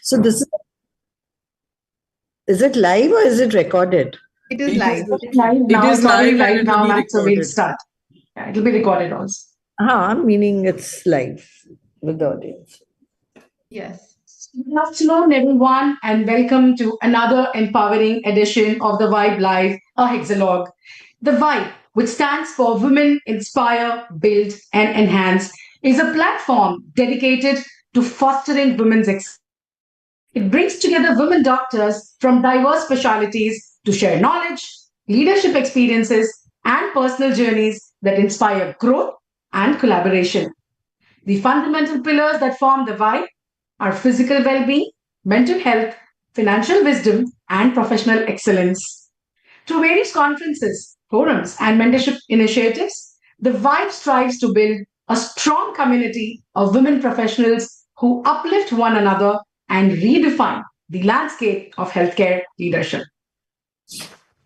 So this is it live or is it recorded? It is It live. is live now. It's already live and now, it'll be Matt, so we'll recorded. start. Yeah, it'll be recorded also. Meaning it's live with the audience. Yes. Good afternoon, everyone, and welcome to another empowering edition of the Vibe Live, a Hexalog. The Vibe, which stands for Women Inspire, Build, and Enhance, is a platform dedicated to fostering women's excellence. It brings together women doctors from diverse specialties to share knowledge, leadership experiences, and personal journeys that inspire growth and collaboration. The fundamental pillars that form the Vibe are physical well being, mental health, financial wisdom, and professional excellence. Through various conferences, forums, and mentorship initiatives, the Vibe strives to build a strong community of women professionals who uplift one another and redefine the landscape of healthcare leadership.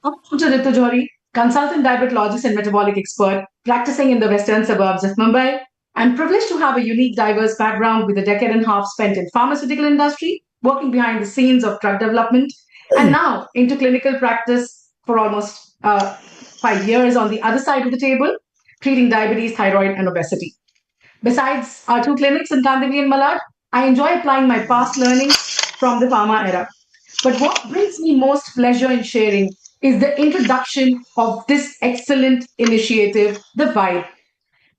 I'm Dr. Ritu Johri, consultant diabetologist and metabolic expert practicing in the western suburbs of Mumbai. I'm privileged to have a unique, diverse background with a decade and a half spent in pharmaceutical industry, working behind the scenes of drug development, and now into clinical practice for almost 5 years on the other side of the table, treating diabetes, thyroid, and obesity. Besides our two clinics in Kandivali and Malad, I enjoy applying my past learnings from the pharma era. But what brings me most pleasure in sharing is the introduction of this excellent initiative, The Vibe,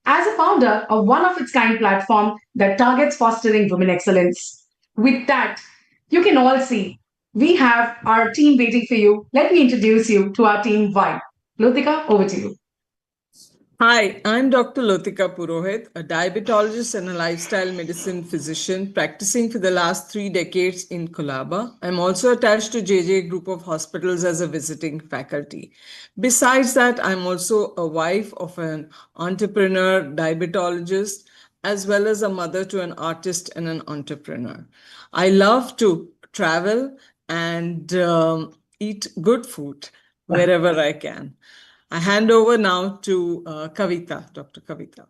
as a founder of one of its kind platform that targets fostering women excellence. With that, you can all see we have our team waiting for you. Let me introduce you to our team Vibe. Lutika, over to you. Hi, I'm Dr. Lotika Purohit, a diabetologist and a lifestyle medicine physician practicing for the last 3 decades in Colaba. I'm also attached to JJ Group of Hospitals as a visiting faculty. Besides that, I'm also a wife of an entrepreneur diabetologist, as well as a mother to an artist and an entrepreneur. I love to travel and eat good food wherever I can. I hand over now to Kavita, Dr. Kavita.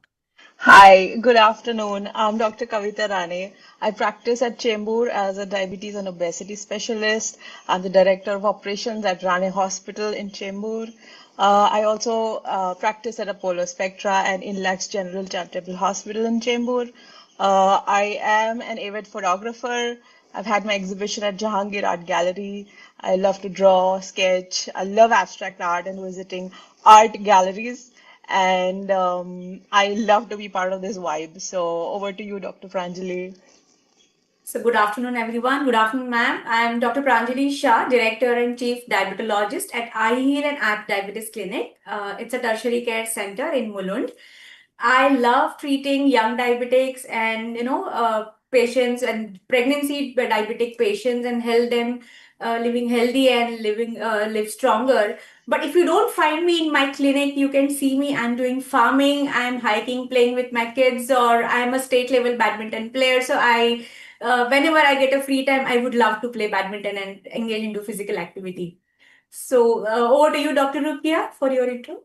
Hi, good afternoon. I'm Dr. Kavita Rane. I practice at Chembur as a diabetes and obesity specialist. I'm the director of operations at Rane Hospital in Chembur. I also practice at Apollo Spectra and Inlax General Charitable Hospital in Chembur. I am an avid photographer. I've had my exhibition at Jahangir Art Gallery. I love to draw, sketch. I love abstract art and visiting art galleries. And I love to be part of this vibe. So over to you, Dr. Pranjali. So good afternoon, everyone. Good afternoon, ma'am. I am Dr. Pranjali Shah, Director and Chief Diabetologist at iHeal and Act Diabetes Clinic. It's a tertiary care center in Mulund. I love treating young diabetics and patients and pregnancy diabetic patients and help them living healthy and live stronger. But if you don't find me in my clinic, you can see me. I'm doing farming, I'm hiking, playing with my kids, or I'm a state level badminton player. So whenever I get a free time, I would love to play badminton and engage into physical activity. So over to you, Dr. Rukia, for your intro.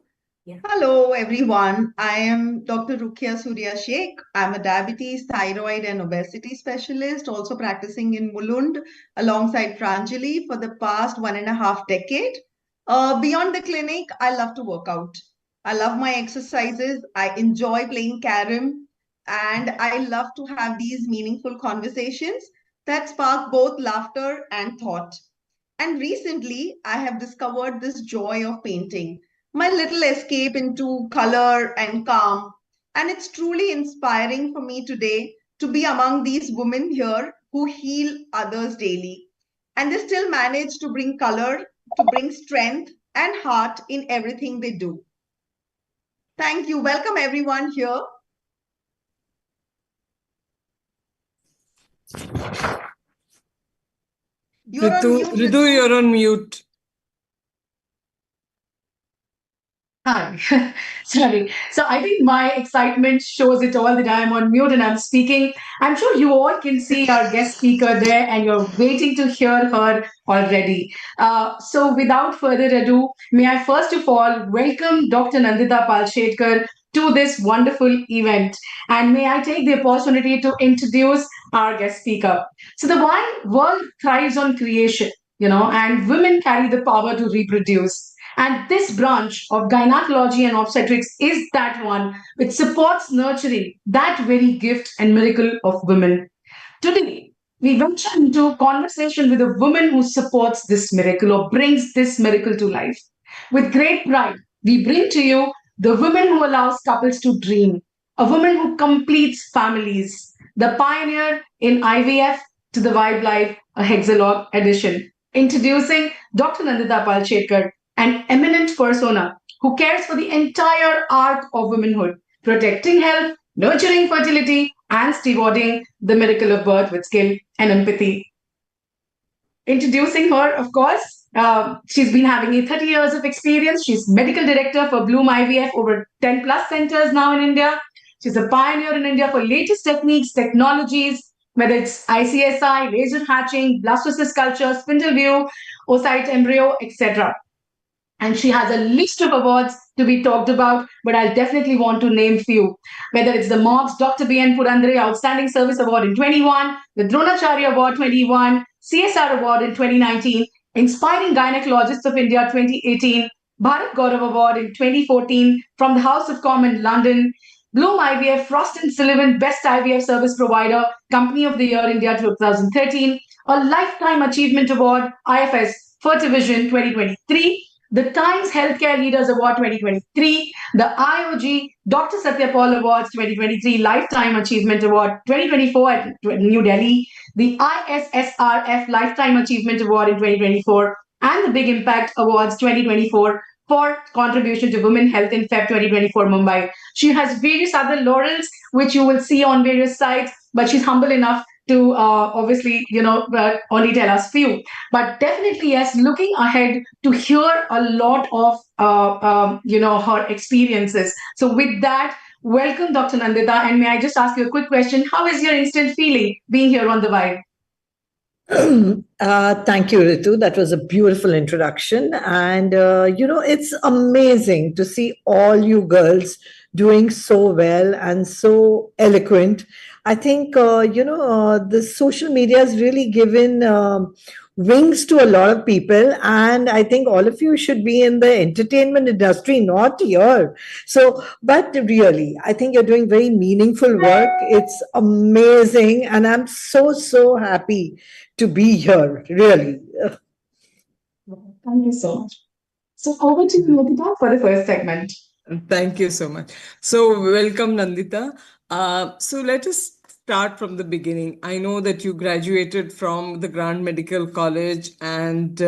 Yeah. Hello, everyone. I am Dr. Rukia Surya Sheikh. I'm a diabetes, thyroid, and obesity specialist, also practicing in Mulund alongside Pranjali for the past 1.5 decades. Beyond the clinic, I love to work out. I love my exercises. I enjoy playing carom, and I love to have these meaningful conversations that spark both laughter and thought. And recently, I have discovered this joy of painting, my little escape into color and calm. And it's truly inspiring for me today to be among these women here who heal others daily. And they still manage to bring color, to bring strength and heart in everything they do. Thank you. Welcome everyone here. Ritu, you're on mute. Hi, sorry. So I think my excitement shows it all that I'm on mute and I'm speaking. I'm sure you all can see our guest speaker there and you're waiting to hear her already. So without further ado, may I first of all welcome Dr. Nandita Palshetkar to this wonderful event. And may I take the opportunity to introduce our guest speaker. So the world thrives on creation, and women carry the power to reproduce. And this branch of gynecology and obstetrics is that one which supports nurturing that very gift and miracle of women. Today, we venture into conversation with a woman who supports this miracle or brings this miracle to life. With great pride, we bring to you the woman who allows couples to dream, a woman who completes families, the pioneer in IVF to the Vibe Life, a Hexalog edition. Introducing Dr. Nandita Palshetkar, an eminent persona who cares for the entire arc of womanhood, protecting health, nurturing fertility, and stewarding the miracle of birth with skill and empathy. Introducing her, of course, she's been having 30 years of experience. She's medical director for Bloom IVF, over 10 plus centers now in India. She's a pioneer in India for latest techniques, technologies, whether it's ICSI, laser hatching, blastocyst culture, spindle view, oocyte embryo, etc. And she has a list of awards to be talked about, but I'll definitely want to name few. Whether it's the MOGS Dr. B.N. Purandare Outstanding Service Award in 21, the Dronacharya Award 21, CSR Award in 2019, Inspiring Gynecologists of India 2018, Bharat Gaurav Award in 2014 from the House of Commons London, Bloom IVF Frost and Sullivan Best IVF Service Provider, Company of the Year India 2013, a Lifetime Achievement Award, IFS Fertivision 2023, the Times Healthcare Leaders Award 2023, the IOG Dr. Satya Paul Awards 2023 Lifetime Achievement Award 2024 at New Delhi, the ISSRF Lifetime Achievement Award in 2024, and the Big Impact Awards 2024 for contribution to women health in Feb 2024 Mumbai. She has various other laurels which you will see on various sites, but she's humble enough to obviously, only tell us few. But definitely, yes, looking ahead to hear a lot of, her experiences. So with that, welcome, Dr. Nandita. And may I just ask you a quick question? How is your instant feeling being here on the Vibe? Thank you, Ritu. That was a beautiful introduction. And, it's amazing to see all you girls doing so well and so eloquent. I think, the social media has really given wings to a lot of people. And I think all of you should be in the entertainment industry, not here. So, but really, I think you're doing very meaningful work. It's amazing. And I'm so, so happy to be here, really. Thank you so much. So over to you, Nandita, for the first segment. Thank you so much. So welcome, Nandita. So let us start from the beginning. I know that you graduated from the Grand Medical College and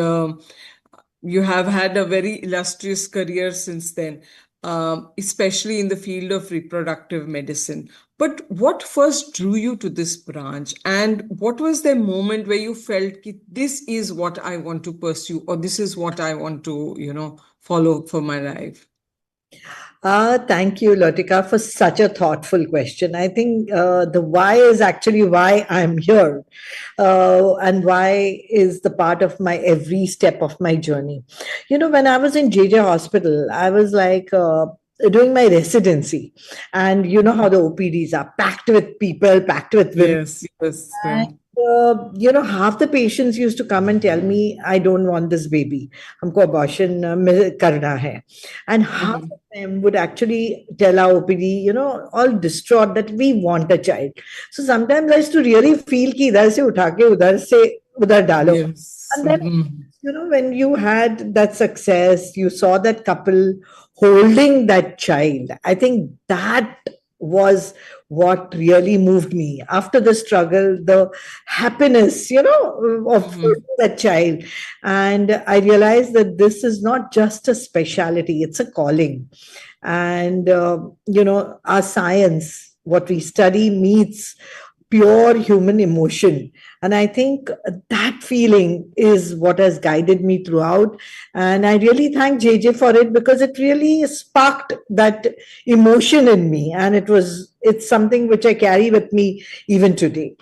you have had a very illustrious career since then, especially in the field of reproductive medicine. But what first drew you to this branch, and what was the moment where you felt this is what I want to pursue, or this is what I want to, follow for my life? Thank you, Lotika, for such a thoughtful question. I think the why is actually why I'm here, and why is the part of my every step of my journey. When I was in JJ Hospital, I was like doing my residency, and you know how the OPDs are packed with people, packed with women. Yes. And, half the patients used to come and tell me, I don't want this baby. Humko abortion karna hai. And half of them would actually tell our OPD, all distraught that we want a child. So sometimes I used to really feel ki idhar se utha ke udhar se udhar dalo. Yes. And then, when you had that success, you saw that couple holding that child. I think that was what really moved me. After the struggle, the happiness, of holding that child. And I realized that this is not just a specialty, it's a calling. And, our science, what we study meets pure human emotion. And I think that feeling is what has guided me throughout. And I really thank JJ for it, because it really sparked that emotion in me. And it's something which I carry with me even today.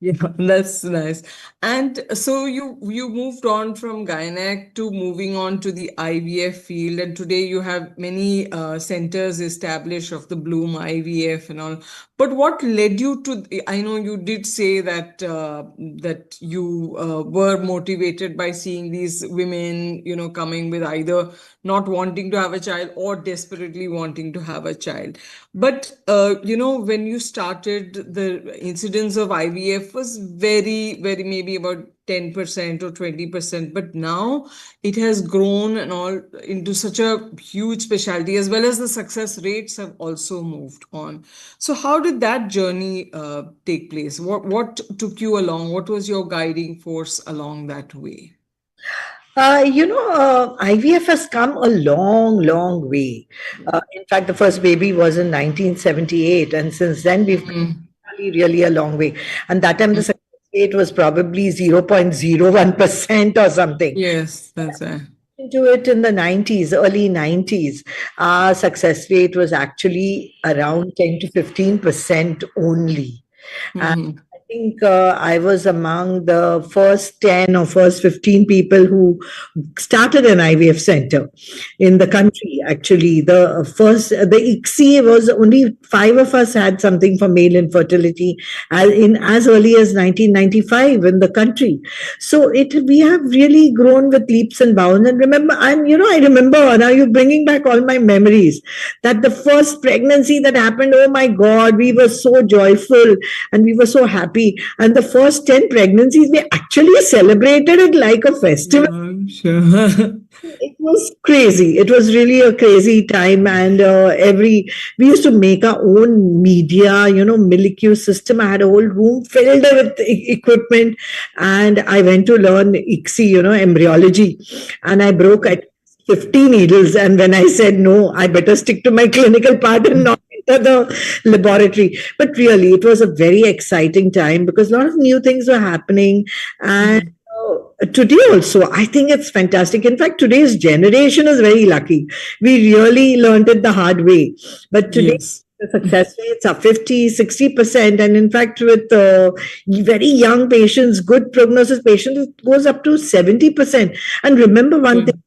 Yeah, that's nice. And so you moved on from gynec to moving on to the IVF field, and today you have many centers established of the Bloom IVF and all. But what led you to? I know you did say that that you were motivated by seeing these women, coming with either not wanting to have a child or desperately wanting to have a child. But when you started, the incidence of IVF was very, very maybe about 10% or 20%, but now it has grown and all into such a huge specialty, as well as the success rates have also moved on. So how did that journey take place? What took you along? What was your guiding force along that way? IVF has come a long, long way. In fact, the first baby was in 1978, and since then we've come really a long way. And that time the success rate was probably 0.01% or something. Yes, that's right. Into it in the 90s, early 90s, our success rate was actually around 10 to 15% only. And I think I was among the first 10 or first 15 people who started an IVF center in the country. Actually, the ICSI was only 5 of us had something for male infertility as early as 1995 in the country. So we have really grown with leaps and bounds. And I remember, now you're bringing back all my memories, that the first pregnancy that happened, oh my God, we were so joyful and we were so happy. And the first 10 pregnancies, we actually celebrated it like a festival. I'm sure. It was crazy. It was really a crazy time. And we used to make our own media, Milicu system. I had a whole room filled with equipment. And I went to learn ICSI, embryology. And I broke at 50 needles. And when I said, no, I better stick to my clinical part and not enter the laboratory. But really, it was a very exciting time because a lot of new things were happening. And today also, I think it's fantastic. In fact, today's generation is very lucky. We really learned it the hard way. But today, Yes. the success rates are 50, 60%. And in fact, with very young patients, good prognosis patients, it goes up to 70%. And remember one thing,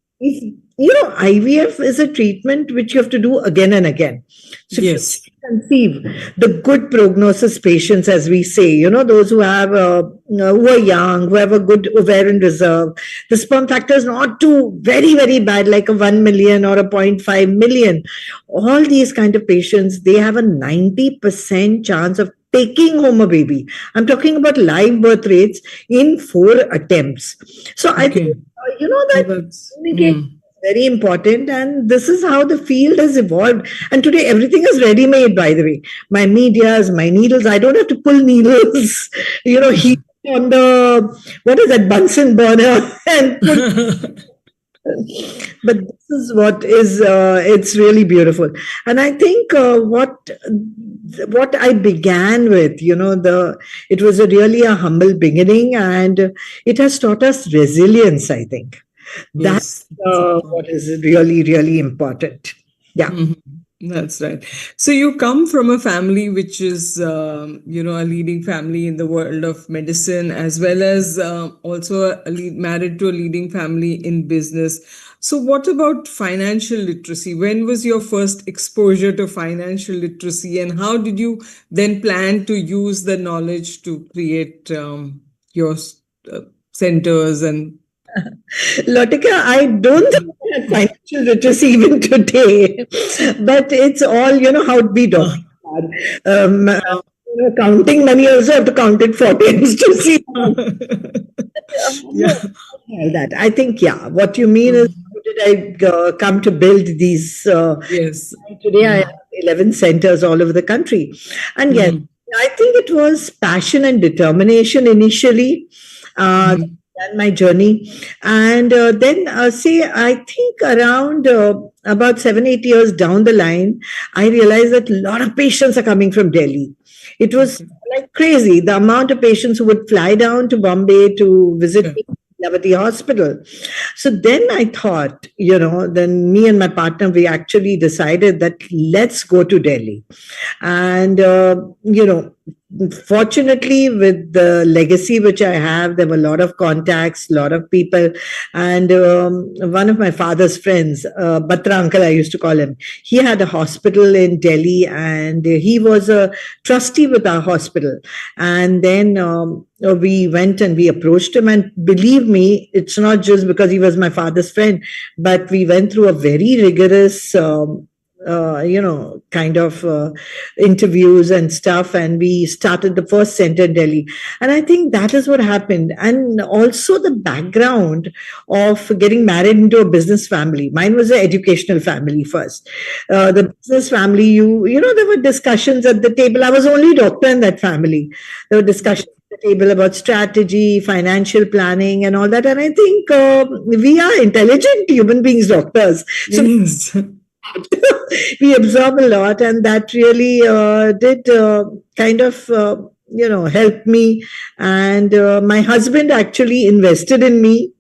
IVF is a treatment which you have to do again and again. So Yes. if you conceive the good prognosis patients, as we say, those who have who are young, who have a good ovarian reserve, the sperm factor is not too very, very bad, like a 1 million or a 0.5 million. All these kind of patients, they have a 90% chance of taking home a baby. I'm talking about live birth rates in 4 attempts. So I think, that That's, communication is very important. And this is how the field has evolved. And today, everything is ready-made, by the way. My medias, my needles, I don't have to pull needles, heat on what is that, Bunsen burner and put. But this is what is it's really beautiful. And I think what I began with, it was really a humble beginning, and it has taught us resilience, I think. That's Yes. what is really, really important. Yeah. Mhm. That's right. So you come from a family which is, a leading family in the world of medicine, as well as also married to a leading family in business. So what about financial literacy? When was your first exposure to financial literacy, and how did you then plan to use the knowledge to create your centers and Latika, I don't think I have financial literacy even today, but it's all, how we doctors are. Counting money also have to count it 4 times to see. Yeah. That. I think, what you mean is, how did I come to build these? Yes. Today, I have 11 centers all over the country. And yes, I think it was passion and determination initially. Began my journey. And then, I think around about 7-8 years down the line, I realized that a lot of patients are coming from Delhi. It was like crazy, the amount of patients who would fly down to Bombay to visit me at Lavati Hospital. So then I thought, then me and my partner, we actually decided that let's go to Delhi. And, fortunately, with the legacy which I have, there were a lot of contacts, a lot of people. And one of my father's friends, Batra uncle, I used to call him, he had a hospital in Delhi, and he was a trustee with our hospital. And then we went and we approached him. And believe me, it's not just because he was my father's friend, but we went through a very rigorous kind of interviews and stuff. And we started the first center in Delhi. And I think that is what happened. And also the background of getting married into a business family. Mine was an educational family first. The business family, there were discussions at the table. I was only doctor in that family. There were discussions at the table about strategy, financial planning, and all that. And I think we are intelligent human beings, doctors. So Yes. we absorb a lot, and that really did kind of help me. And my husband actually invested in me.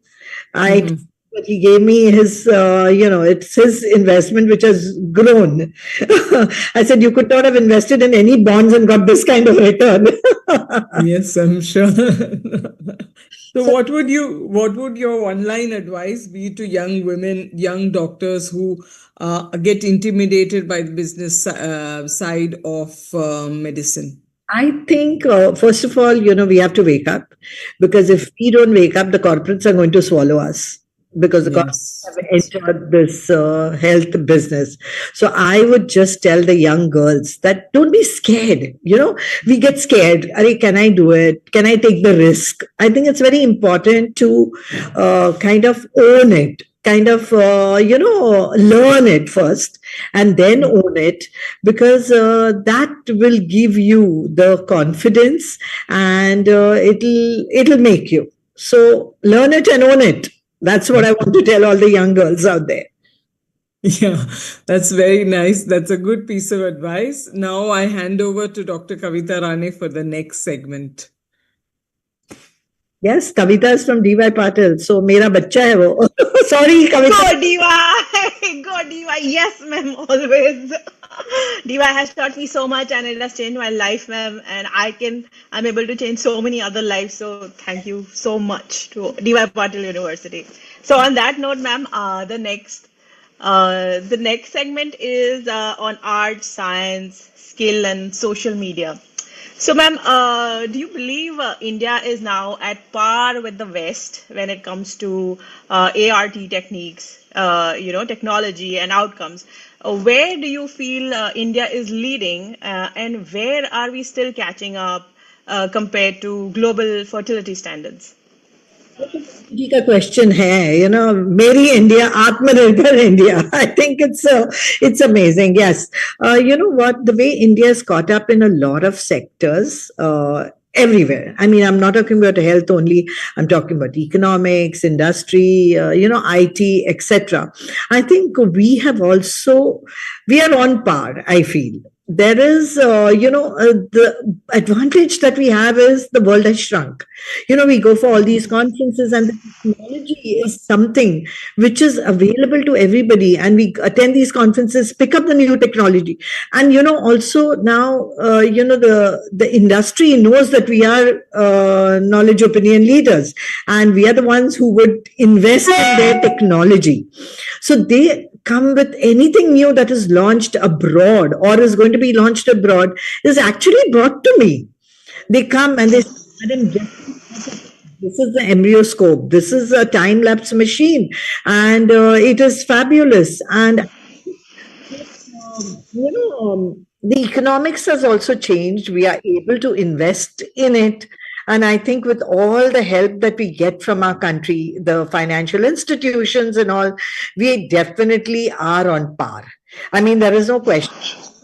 I but he gave me his, it's his investment which has grown. I said, you could not have invested in any bonds and got this kind of return. Yes, I'm sure. So what would your one-line advice be to young women, young doctors who get intimidated by the business side of medicine? I think, first of all, we have to wake up, because if we don't wake up, the corporates are going to swallow us, because the corporates have entered this health business. So I would just tell the young girls that don't be scared. We get scared. Can I do it? Can I take the risk? I think it's very important to kind of own it. Kind of, learn it first and then own it, because that will give you the confidence, and it'll make you. So learn it and own it. That's what I want to tell all the young girls out there. Yeah, that's very nice. That's a good piece of advice. Now I hand over to Dr. Kavita Rane for the next segment. Yes, Kavita is from DY Patil. So, mera bacha hai wo. Sorry, Kavita. Go DY! Go DY! Yes, ma'am, always. DY has taught me so much and it has changed my life, ma'am. And I'm able to change so many other lives. So, thank you so much to DY Patil University. So, on that note, ma'am, the next segment is on art, science, skill, and social media. So, ma'am, do you believe India is now at par with the West when it comes to ART techniques, technology and outcomes? Where do you feel India is leading, and where are we still catching up compared to global fertility standards? जी का question है, मेरी India, Atmanirbhar India. I think it's amazing. Yes, you know what? The way India is caught up in a lot of sectors. Everywhere. I mean, I'm not talking about health only. I'm talking about economics, industry, IT, etc. I think we are on par, I feel. There is, the advantage that we have is the world has shrunk. We go for all these conferences, and the technology is something which is available to everybody. And we attend these conferences, pick up the new technology. And, also now, the industry knows that we are knowledge opinion leaders, and we are the ones who would invest in their technology. So they come with anything new that is launched abroad or is going to be launched abroad is actually brought to me. They come and they say, Madam, this is the embryoscope. This is a time-lapse machine, and it is fabulous. And the economics has also changed. We are able to invest in it. And I think with all the help that we get from our country, the financial institutions and all, we definitely are on par. I mean, there is no question.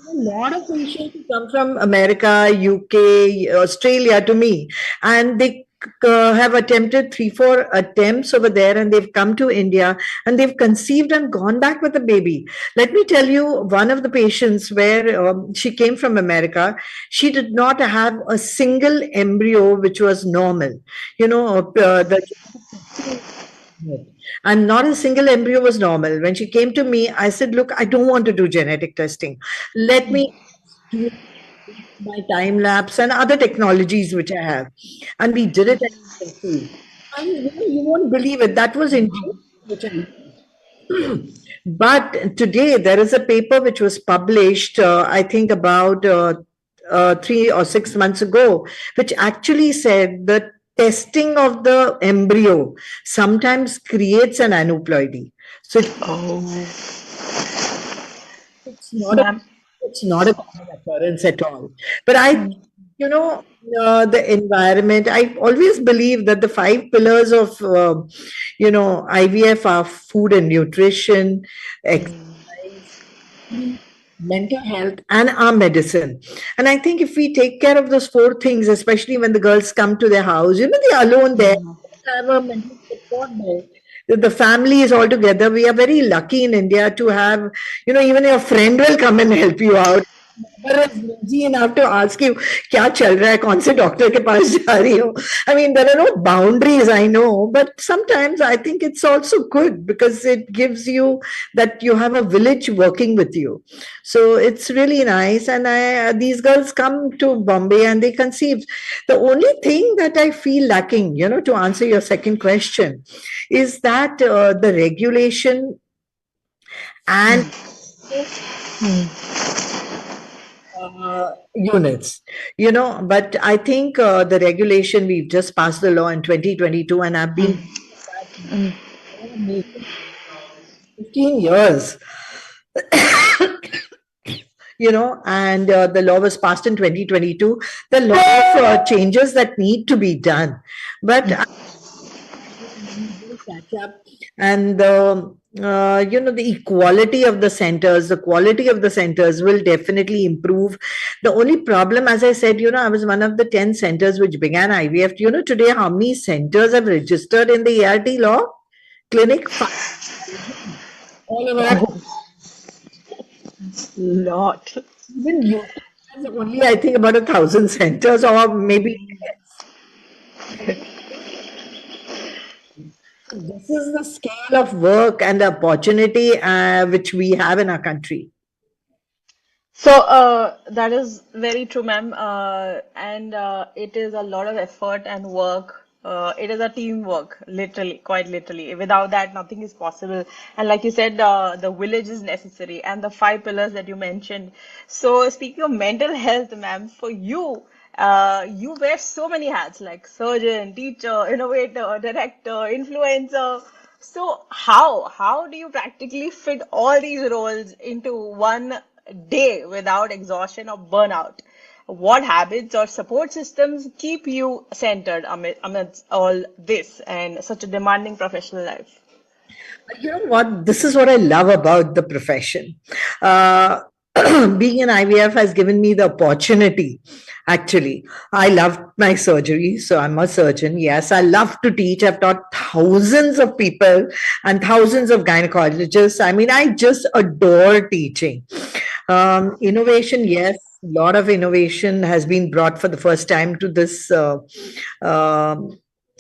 A lot of patients who come from America, UK, Australia to me, and they have attempted 3-4 attempts over there, and they've come to India and they've conceived and gone back with a baby. Let me tell you, one of the patients where she came from America, she did not have a single embryo which was normal. And not a single embryo was normal. When she came to me, I said, look, I don't want to do genetic testing. Let me do my time lapse and other technologies which I have. And we did it. And you won't believe it. That was intuitive. But today there is a paper which was published, I think about 3 or 6 months ago, which actually said that testing of the embryo sometimes creates an aneuploidy. So it's not a common occurrence at all. But the environment, I always believe that the 5 pillars of, IVF are food and nutrition, exercise, mental health, and our medicine. And I think if we take care of those 4 things, especially when the girls come to their house, they're alone there, have a mental support there. The family is all together. We are very lucky in India to have, even your friend will come and help you out. busy enough to ask you क्या चल रहा है कौन से doctor के पास जा रही हो. I mean, there are no boundaries, I know, but sometimes I think it's also good because it gives you that you have a village working with you. So it's really nice. And these girls come to Bombay and they conceive. The only thing that I feel lacking, to answer your second question, is that the regulation and units, but I think the regulation, we've just passed the law in 2022 and I've been 15 years. And the law was passed in 2022. The law of changes that need to be done, but and the equality of the centers, the quality of the centers will definitely improve. The only problem, as I said, I was one of the 10 centers which began IVF. Today how many centers have registered in the ART law clinic? All over. Lot. Even you only, I think, about 1,000 centers, or maybe this is the scale of work and the opportunity which we have in our country. So that is very true, ma'am. And it is a lot of effort and work. It is a teamwork, literally, quite literally. Without that, nothing is possible. And like you said, the village is necessary, and the 5 pillars that you mentioned. So speaking of mental health, ma'am, for you, you wear so many hats like surgeon, teacher, innovator, director, influencer. So how do you practically fit all these roles into one day without exhaustion or burnout? What habits or support systems keep you centered amidst all this and such a demanding professional life? You know what? This is what I love about the profession. Being in IVF has given me the opportunity. Actually, I love my surgery, so I'm a surgeon. Yes, I love to teach. I've taught thousands of people and thousands of gynecologists. I mean, I just adore teaching. Innovation, yes, a lot of innovation has been brought for the first time to this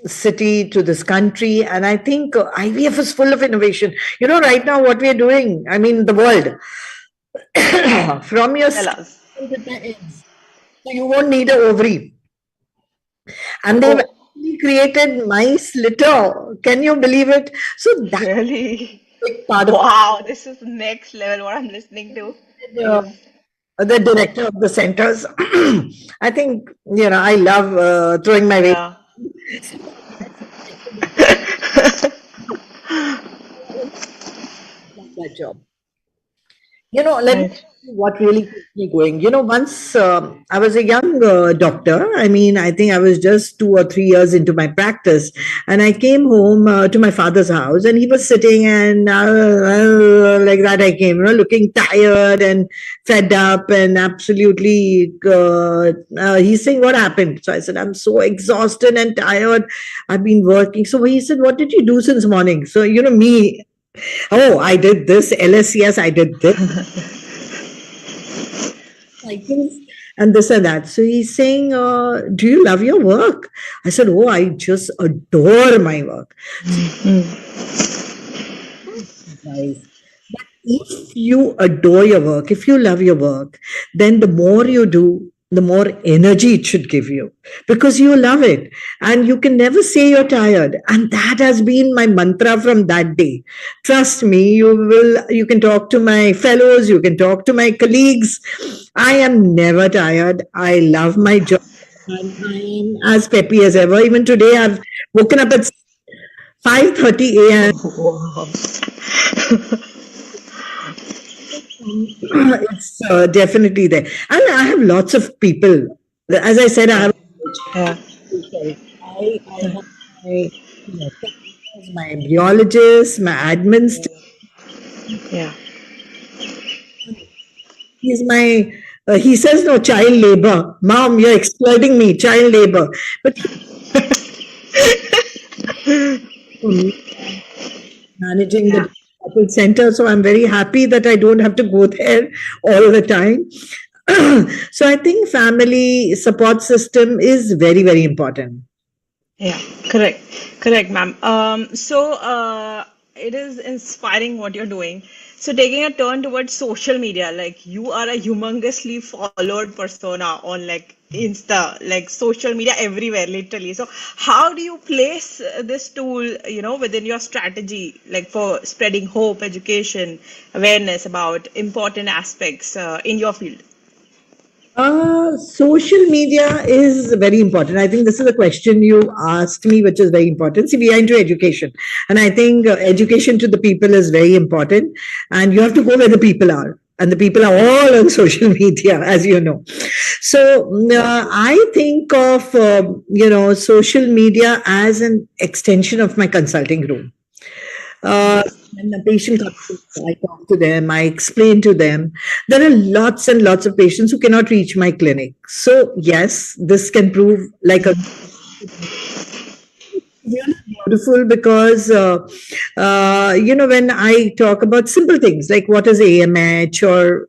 city, to this country. And I think IVF is full of innovation. Right now, what we're doing, I mean, the world, from your Tell us. eggs, so you won't need an ovary. And they've actually created mice litter. Can you believe it? So that's Really? part of Wow, this is next level what I'm listening to. the director of the centers. I think, I love throwing my weight. Yeah. That job. Let me tell you what really keeps me going. Once I was a young doctor. I mean, I think I was just 2 or 3 years into my practice, and I came home to my father's house, and he was sitting, and like that I came, looking tired and fed up, and absolutely. He's saying, "What happened?" So I said, "I'm so exhausted and tired. I've been working." So he said, "What did you do since morning?" So me. Oh, I did this, LSCS, I did this. And this and that. So he's saying, do you love your work? I said, oh, I just adore my work. Nice. But if you adore your work, if you love your work, then the more you do, the more energy it should give you because you love it and you can never say you're tired. And that has been my mantra from that day. Trust me, you can talk to my fellows, you can talk to my colleagues. I am never tired. I love my job and I am as peppy as ever. Even today, I've woken up at 5:30 a.m. It's definitely there. And I have lots of people. As I said, I have my embryologists, my admins. Yeah. He's my, he says, no, child labor. Mom, you're exploiting me, child labor. But managing the center, so I'm very happy that I don't have to go there all the time. So I think family support system is very, very important. Yeah, correct, ma'am. It is inspiring what you're doing. So taking a turn towards social media, like you are a humongously followed persona on like Insta, like social media everywhere, literally. So how do you place this tool, within your strategy, like for spreading hope, education, awareness about important aspects in your field? Social media is very important. I think this is a question you asked me, which is very important. See, we are into education, and I think education to the people is very important. And you have to go where the people are, and the people are all on social media, as you know. So I think of social media as an extension of my consulting room. When a patient comes, I talk to them, I explain to them. There are lots and lots of patients who cannot reach my clinic. So, yes, this can prove like a really beautiful because, when I talk about simple things like what is AMH or,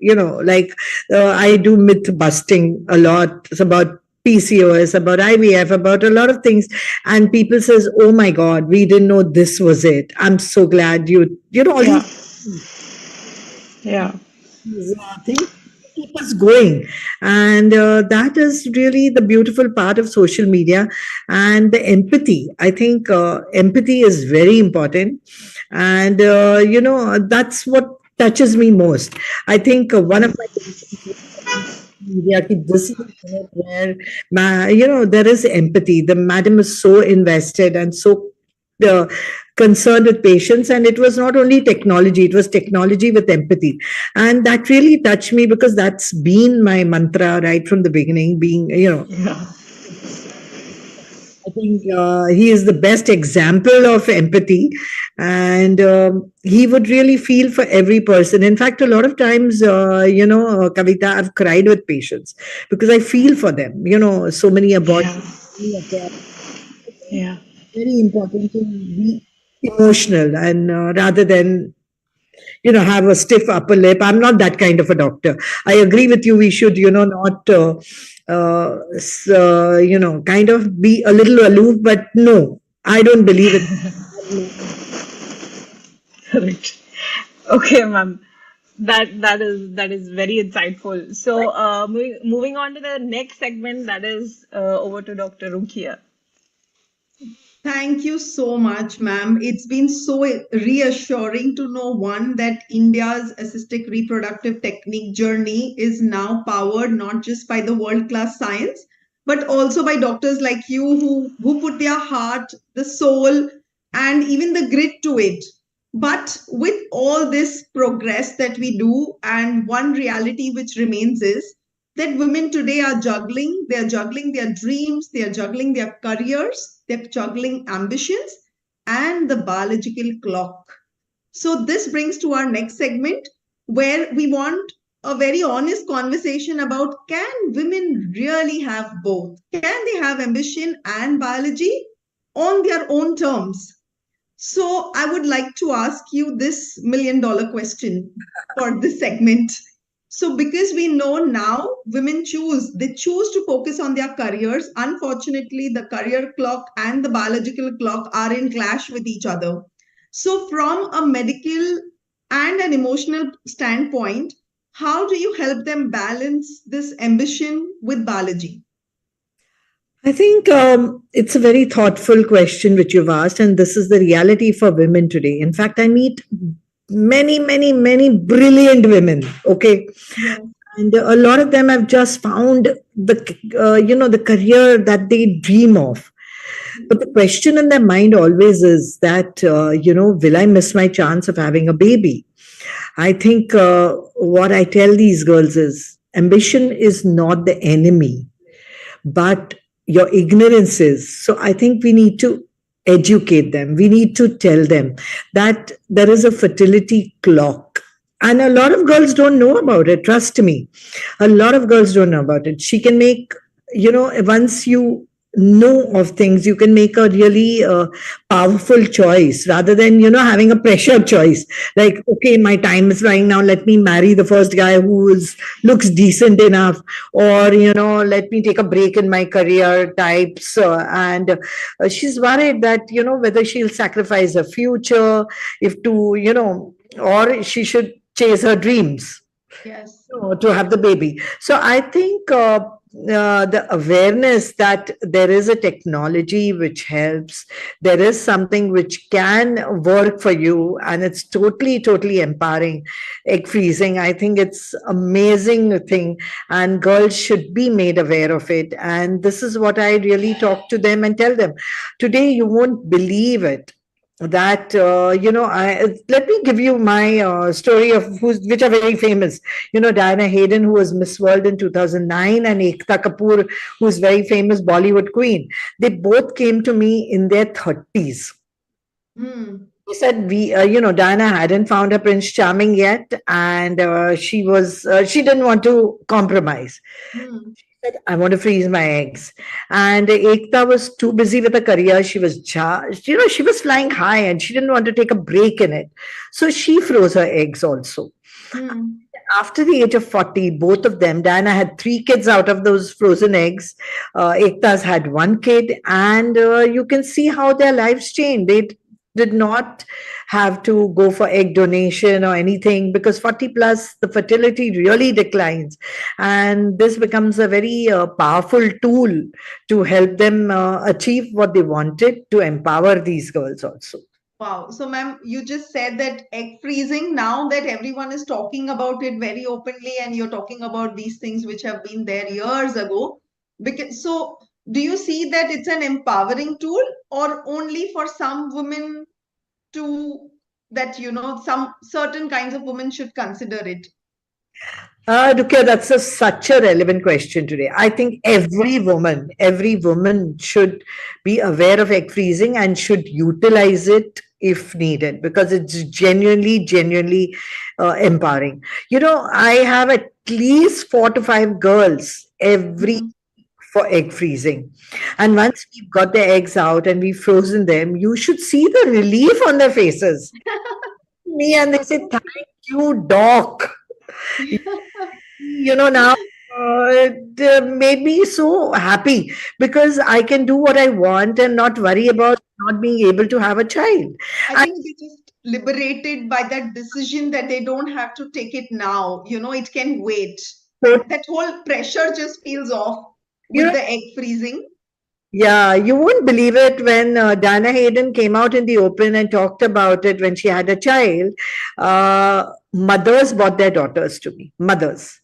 I do myth busting a lot. It's about PCOS, about IVF, about a lot of things. And people says, oh my God, we didn't know this was it. I'm so glad all Yeah, these yeah, things keep us going. And that is really the beautiful part of social media. And the empathy. I think empathy is very important. And, that's what touches me most. I think one of my media ki this is a minute where there is empathy. The madam is so invested and so uh, concerned with patients, and it was not only technology, it was technology with empathy, and that really touched me because that's been my mantra right from the beginning. yeah. I think he is the best example of empathy, and he would really feel for every person. In fact, a lot of times, Kavita, I've cried with patients because I feel for them. So many abortions, Yeah. very important to be emotional and rather than have a stiff upper lip. I'm not that kind of a doctor. I agree with you. We should not kind of be a little aloof, but no, I don't believe it. Correct. Okay, ma'am. That is very insightful. So, moving on to the next segment, that is over to Dr. Rukia. Thank you so much, ma'am. It's been so reassuring to know one that India's assisted reproductive technique journey is now powered not just by the world-class science, but also by doctors like you who put their heart, the soul, and even the grit to it. But with all this progress that we do, and one reality which remains is that women today are juggling. They're juggling their dreams, they're juggling their careers, they're juggling ambitions and the biological clock. So, this brings to our next segment where we want a very honest conversation about can women really have both? Can they have ambition and biology on their own terms? So, I would like to ask you this $1,000,000 question for this segment. So, because we know now women they choose to focus on their careers. Unfortunately, the career clock and the biological clock are in clash with each other. So, from a medical and an emotional standpoint, how do you help them balance this ambition with biology? I think it's a very thoughtful question which you've asked, and this is the reality for women today. In fact, I meet many, many, many brilliant women. Okay, and a lot of them have just found the career that they dream of. But the question in their mind always is that will I miss my chance of having a baby? I think what I tell these girls is ambition is not the enemy, but your ignorance is. So I think we need to educate them. We need to tell them that there is a fertility clock. And a lot of girls don't know about it. Trust me. A lot of girls don't know about it. She can make, once you know of things, you can make a really powerful choice rather than, having a pressure choice. Like, okay, my time is running now. Let me marry the first guy looks decent enough, or, let me take a break in my career types. And she's worried that, whether she'll sacrifice her future, if to, or she should chase her dreams Yes. to have the baby. So I think the awareness that there is a technology which helps, there is something which can work for you, and it's totally, totally empowering. Egg freezing, I think it's amazing thing, and girls should be made aware of it. And this is what I really talk to them and tell them. Today, you won't believe it that I let me give you my story of which are very famous. Diana Hayden, who was Miss World in 2009, and Ekta Kapoor, who's very famous Bollywood queen. They both came to me in their 30s. He said, Diana hadn't found her Prince Charming yet, and she didn't want to compromise. Said, I want to freeze my eggs. And Ekta was too busy with her career. She was charged, she was flying high, and she didn't want to take a break in it. So she froze her eggs also. After the age of 40, both of them, Diana had 3 kids out of those frozen eggs. Ekta's had 1 kid, and you can see how their lives changed. They did not have to go for egg donation or anything, because 40 plus, the fertility really declines. And this becomes a very powerful tool to help them achieve what they wanted, to empower these girls also. Wow. So, ma'am, you just said that egg freezing, now that everyone is talking about it very openly, and you're talking about these things which have been there years ago. So, do you see that it's an empowering tool, or only for some women that, some certain kinds of women should consider it? Rukia, that's such a relevant question today. I think every woman should be aware of egg freezing and should utilize it if needed, because it's genuinely empowering. I have at least 4 to 5 girls every for egg freezing. And once we've got the eggs out and we've frozen them, you should see the relief on their faces. Me, and they say, thank you, doc. Now it made me so happy, because I can do what I want and not worry about not being able to have a child. I think they just liberated by that decision that they don't have to take it now. It can wait. That whole pressure just feels off with the egg freezing. Yeah, you won't believe it, when Diana Hayden came out in the open and talked about it when she had a child. Mothers brought their daughters to me. Mothers.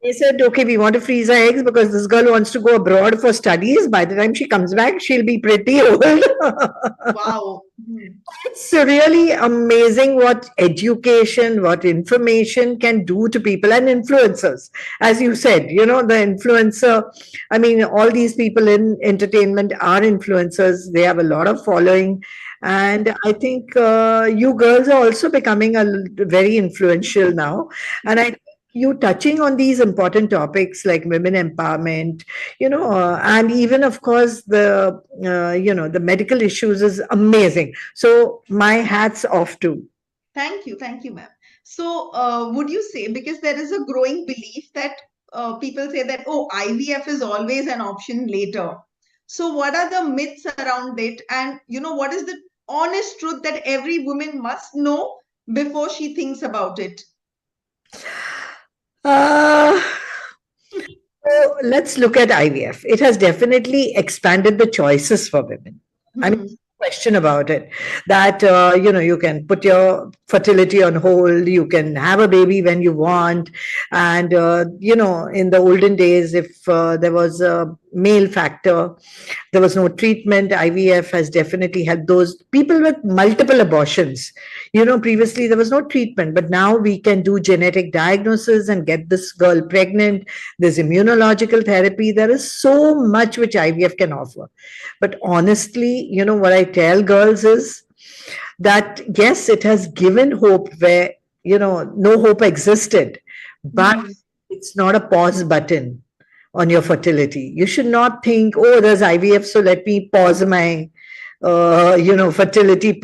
They said, okay, we want to freeze our eggs because this girl wants to go abroad for studies. By the time she comes back, she'll be pretty old. Wow. It's really amazing what education, what information can do to people, and influencers. As you said, the influencer, I mean, all these people in entertainment are influencers. They have a lot of following. And I think you girls are also becoming very influential now. And I think you touching on these important topics like women empowerment, and even, of course, the medical issues is amazing. So my hat's off to. Thank you, ma'am. So would you say, because there is a growing belief that people say that, oh, IVF is always an option later. So what are the myths around it? And, what is the honest truth that every woman must know before she thinks about it? So let's look at IVF. It has definitely expanded the choices for women. I mean, no question about it. That you can put your fertility on hold. You can have a baby when you want. And in the olden days, if there was a male factor, there was no treatment. IVF has definitely helped those people with multiple abortions. Previously there was no treatment, but now we can do genetic diagnosis and get this girl pregnant. There's immunological therapy. There is so much which IVF can offer. But honestly, what I tell girls is that, yes, it has given hope where, no hope existed, but it's not a pause button. on your fertility. You should not think, oh, there's IVF, so let me pause my fertility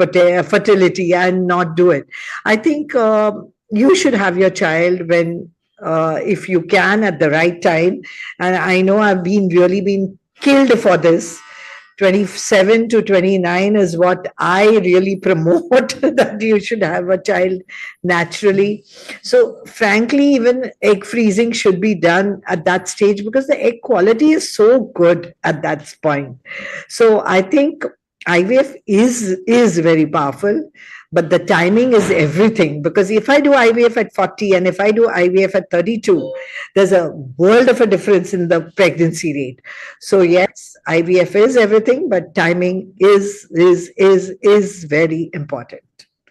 and not do it. I think you should have your child when, if you can, at the right time. And I know I've really been killed for this. 27 to 29 is what I really promote, that you should have a child naturally. So frankly, even egg freezing should be done at that stage, because the egg quality is so good at that point. So I think IVF is very powerful, but the timing is everything. Because if I do IVF at 40 and if I do IVF at 32, there's a world of a difference in the pregnancy rate. So yes, IVF is everything, but timing is very important,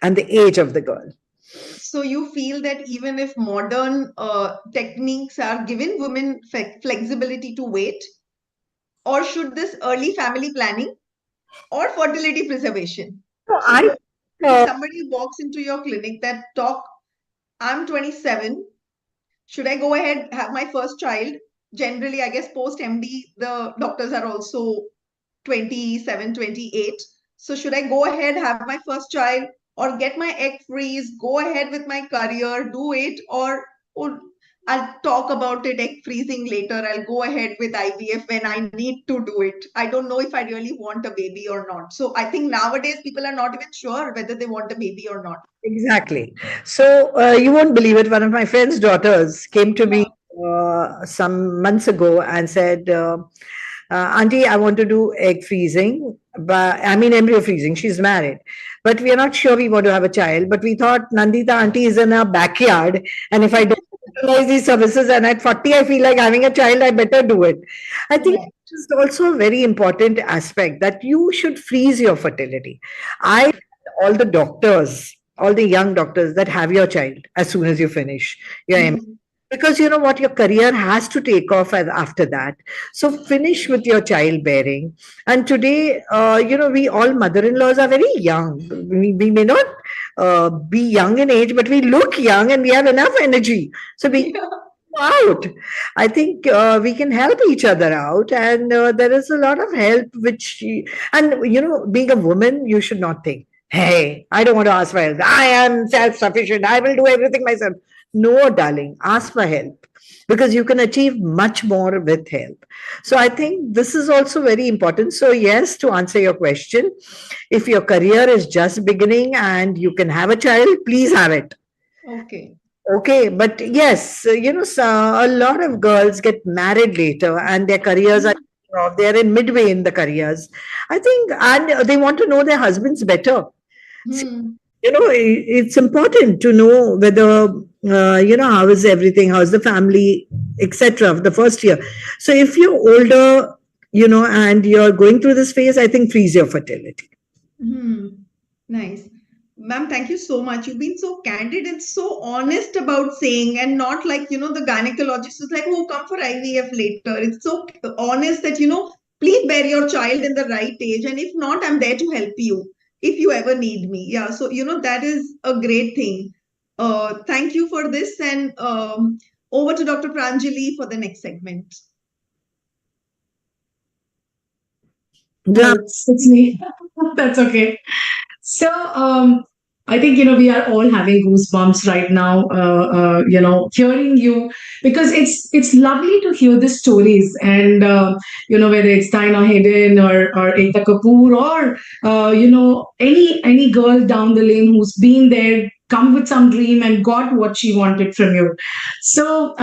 and the age of the girl. So you feel that even if modern techniques are giving women flexibility to wait, or should this early family planning or fertility preservation? If somebody walks into your clinic that I'm 27, should I go ahead, have my first child? Generally, I guess post MD, the doctors are also 27, 28. So should I go ahead, have my first child, or get my egg freeze, go ahead with my career, do it, or I'll talk about it, egg freezing later. I'll go ahead with IVF when I need to do it. I don't know if I really want a baby or not. So I think nowadays people are not even sure whether they want a baby or not. Exactly. So you won't believe it. One of my friend's daughters came to me some months ago and said, Auntie, I want to do egg freezing, but I mean embryo freezing. She's married, but we are not sure we want to have a child. But we thought Nandita auntie is in our backyard, and if I don't utilize these services, and at 40 I feel like having a child, I better do it. I think it's also a very important aspect that you should freeze your fertility. All the doctors, all the young doctors that have your child as soon as you finish your MD. Because you know what, your career has to take off after that. So finish with your childbearing. And today, we all mother-in-laws are very young. We may not be young in age, but we look young and we have enough energy. So we out. I think we can help each other out, and there is a lot of help being a woman, you should not think, hey, I don't want to ask for help. I am self-sufficient. I will do everything myself. No, darling, ask for help, because you can achieve much more with help. So I think this is also very important. So yes, to answer your question, if your career is just beginning and you can have a child, please have it. Okay, but yes, a lot of girls get married later and their careers are, they're in midway in the careers, I think, and they want to know their husbands better. It's important to know whether, how is everything, how's the family, etc. the first year. So if you're older, and you're going through this phase, I think freeze your fertility. Nice. Ma'am, thank you so much. You've been so candid and so honest about saying, and not like, the gynecologist is like, oh, come for IVF later. It's so honest that, please bear your child in the right age. And if not, I'm there to help you if you ever need me. Yeah. So, that is a great thing. Thank you for this. And over to Dr. Pranjali for the next segment. It's me. That's okay. So, I think, we are all having goosebumps right now, hearing you, because it's lovely to hear the stories, and, whether it's Taina Hayden or Ekta Kapoor or, any girl down the lane who's been there, come with some dream and got what she wanted from you. So,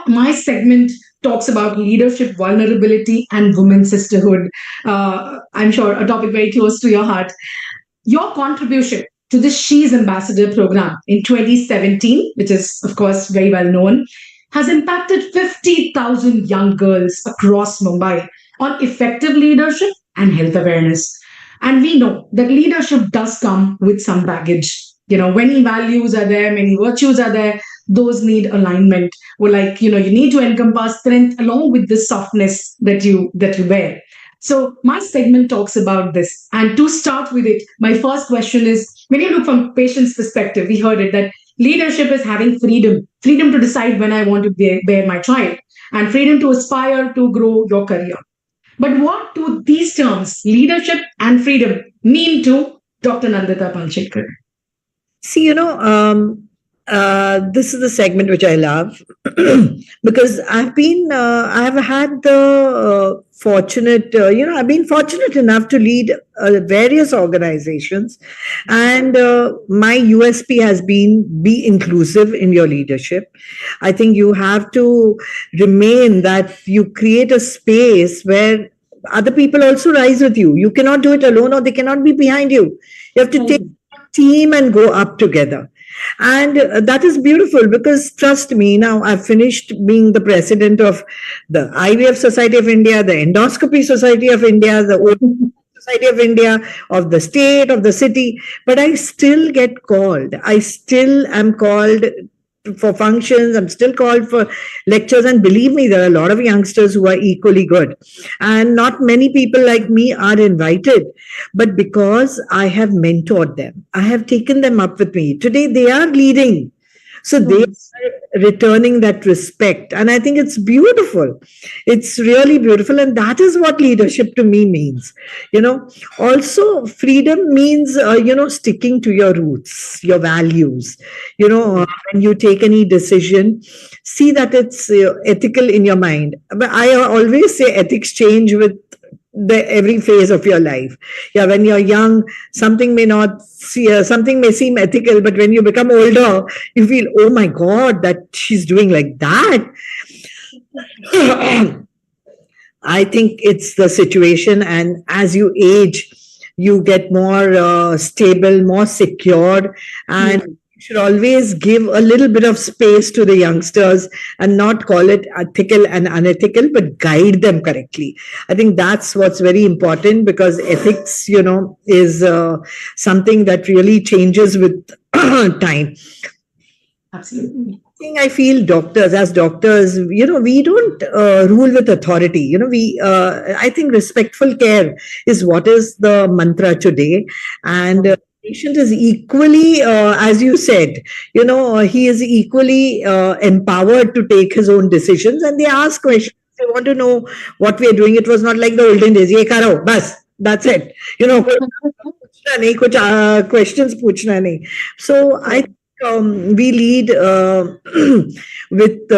my segment talks about leadership, vulnerability, and women's sisterhood. I'm sure a topic very close to your heart. Your contribution to the She's Ambassador program in 2017, which is, of course, very well known, has impacted 50,000 young girls across Mumbai on effective leadership and health awareness. And we know that leadership does come with some baggage. Many values are there, many virtues are there. Those need alignment. Or you need to encompass strength along with the softness that you wear. So my segment talks about this. And to start with it, my first question is, when you look from patient's perspective, we heard it, that leadership is having freedom to decide when I want to bear my child. and freedom to aspire to grow your career. But what do these terms, leadership and freedom, mean to Dr. Nandita Palshetkar? See, this is the segment which I love because I've had the I've been fortunate enough to lead various organizations, and my USP has been be inclusive in your leadership. I think you have to remain that you create a space where other people also rise with you. You cannot do it alone, or they cannot be behind you. You have to take a team and go up together. And that is beautiful because trust me, now I've finished being the president of the IVF Society of India, the Endoscopy Society of India, the Society of India, of the state, of the city, but I still get called. I still am called for functions. I'm still called for lectures. And believe me, there are a lot of youngsters who are equally good. And not many people like me are invited. But because I have mentored them, I have taken them up with me. Today, they are leading. So they are returning that respect. And I think it's beautiful. It's really beautiful. And that is what leadership to me means. Also freedom means, sticking to your roots, your values. When you take any decision, see that it's ethical in your mind. But I always say ethics change with every phase of your life. When you're young, something may seem ethical, but when you become older, you feel, oh my God, that she's doing like that. I think it's the situation, and as you age, you get more stable, more secure, and you should always give a little bit of space to the youngsters and not call it ethical and unethical, but guide them correctly. I think that's what's very important, because ethics, is something that really changes with time. Absolutely. I feel as doctors, we don't rule with authority. I think respectful care is what is the mantra today. And patient is equally, as you said, he is equally empowered to take his own decisions, and they ask questions. They want to know what we are doing. It was not like the olden days. Ye karo, bas, that's it. Questions puchna nahi. So I think we lead with.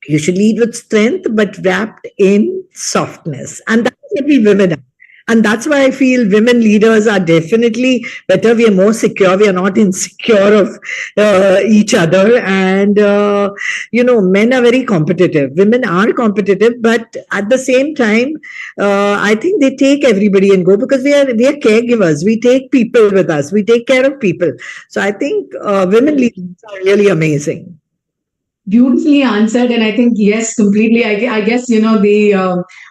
You should lead with strength, but wrapped in softness, and that's what we women are. And that's why I feel women leaders are definitely better. We are more secure. We are not insecure of each other. And, men are very competitive. Women are competitive. But at the same time, I think they take everybody and go, because we are caregivers. We take people with us. We take care of people. So I think women leaders are really amazing. Beautifully answered, and I think yes, completely. I guess the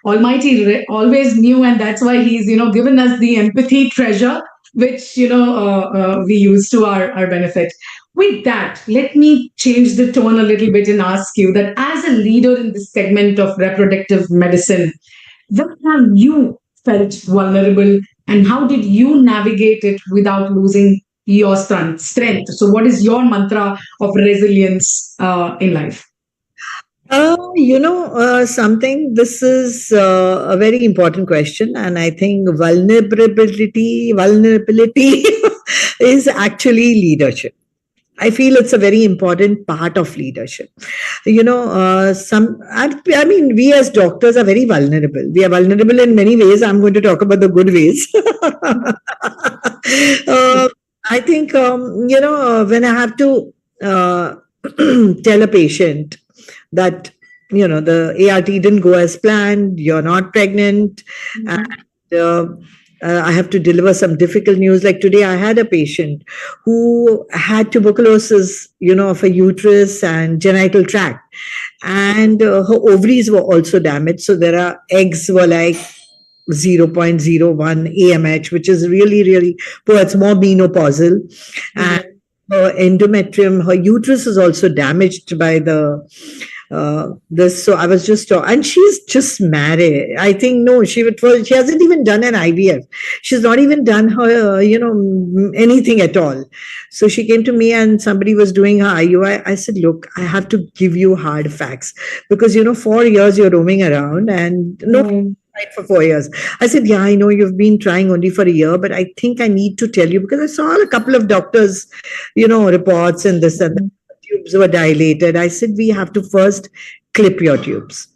Almighty always knew, and that's why He's given us the empathy treasure, which we use to our benefit. With that, let me change the tone a little bit and ask you that, as a leader in this segment of reproductive medicine, when have you felt vulnerable, and how did you navigate it without losing your strength? So what is your mantra of resilience in life? Something, this is a very important question. And I think vulnerability is actually leadership. I feel it's a very important part of leadership. We as doctors are very vulnerable. We are vulnerable in many ways. I'm going to talk about the good ways. I think, when I have to tell a patient that, the ART didn't go as planned, you're not pregnant, and I have to deliver some difficult news. Like today, I had a patient who had tuberculosis, of a uterus and genital tract, and her ovaries were also damaged. So eggs were like 0.01 AMH, which is really, really poor. It's more menopausal. And her endometrium, her uterus is also damaged by the this. So I was just, and she's just married. I think no, she hasn't even done an IVF. She's not even done her, anything at all. So she came to me and somebody was doing her IUI. I said, look, I have to give you hard facts because 4 years you're roaming around and no. Right, for 4 years. I said, yeah, I know you've been trying only for a year, but I think I need to tell you because I saw a couple of doctors, reports and this and that. Tubes were dilated. I said, we have to first clip your tubes.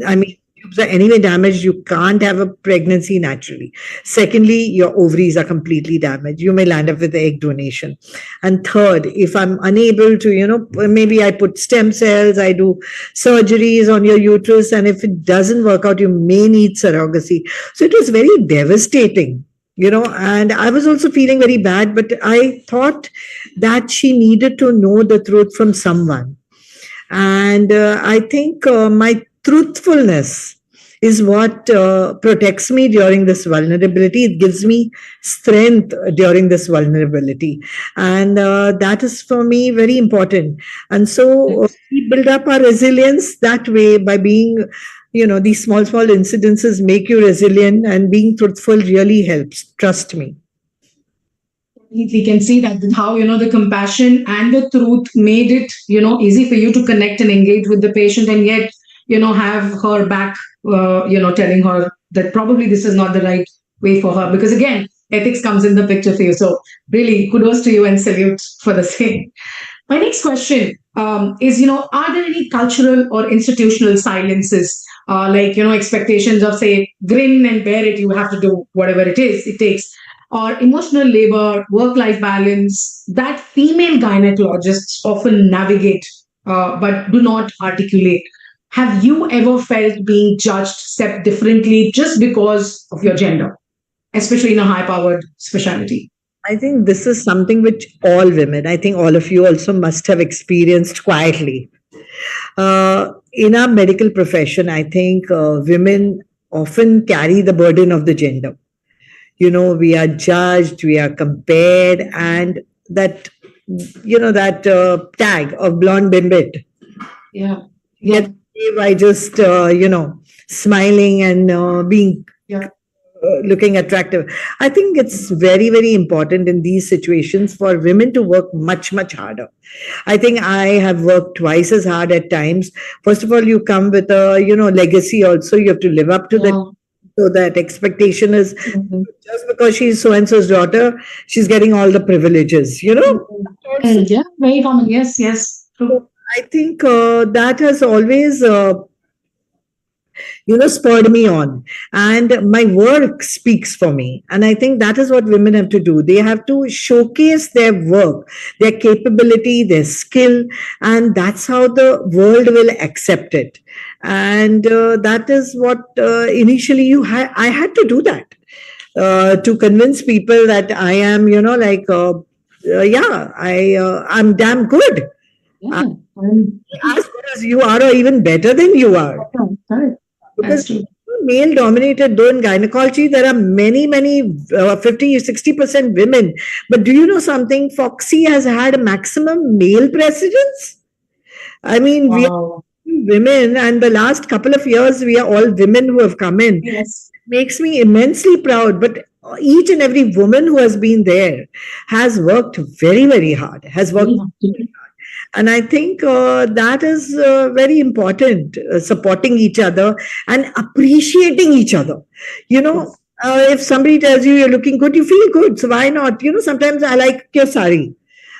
I mean, tubes are anyway damaged. You can't have a pregnancy naturally. Secondly, your ovaries are completely damaged. You may land up with egg donation. And third, if I'm unable to, maybe I put stem cells, I do surgeries on your uterus. And if it doesn't work out, you may need surrogacy. So it was very devastating. And I was also feeling very bad, but I thought that she needed to know the truth from someone. And I think my truthfulness is what protects me during this vulnerability. It gives me strength during this vulnerability. And that is for me very important. And so we build up our resilience that way by being these small incidences make you resilient, and being truthful really helps. Trust me. We can see that how, the compassion and the truth made it, easy for you to connect and engage with the patient, and yet, have her back, telling her that probably this is not the right way for her. Because again, ethics comes in the picture for you. So really kudos to you and salute for the same. My next question is, are there any cultural or institutional silences, like, expectations of, say, grin and bear it, you have to do whatever it takes, or emotional labor, work-life balance, that female gynecologists often navigate but do not articulate? Have you ever felt being judged, stepped differently just because of your gender, especially in a high-powered specialty? I think this is something which all women, I think all of you also must have experienced quietly. In our medical profession, I think women often carry the burden of the gender. We are judged, we are compared, and that, tag of blonde bimbit. Yeah. By just, smiling and being looking attractive. I think it's very, very important in these situations for women to work much, much harder. I think I have worked twice as hard at times. First of all, you come with a, legacy also. You have to live up to that. So that expectation is just because she's so-and-so's daughter, she's getting all the privileges, Yeah, very common. Yes. So I think that has always spurred me on, and my work speaks for me. And I think that is what women have to do. They have to showcase their work, their capability, their skill, and that's how the world will accept it. And that is what initially I had to do that to convince people that I am, I'm damn good. Yeah. As good as you are, or even better than you are. Because male dominated, though in gynecology, there are many, 50-60% women. But do you know something? Foxy has had a maximum male precedence. I mean, we are women, and the last couple of years, we are all women who have come in. Yes. It makes me immensely proud. But each and every woman who has been there has worked very, very hard, has worked very hard. And I think that is very important, supporting each other and appreciating each other. If somebody tells you you're looking good, you feel good. So why not? Sometimes I like your sari.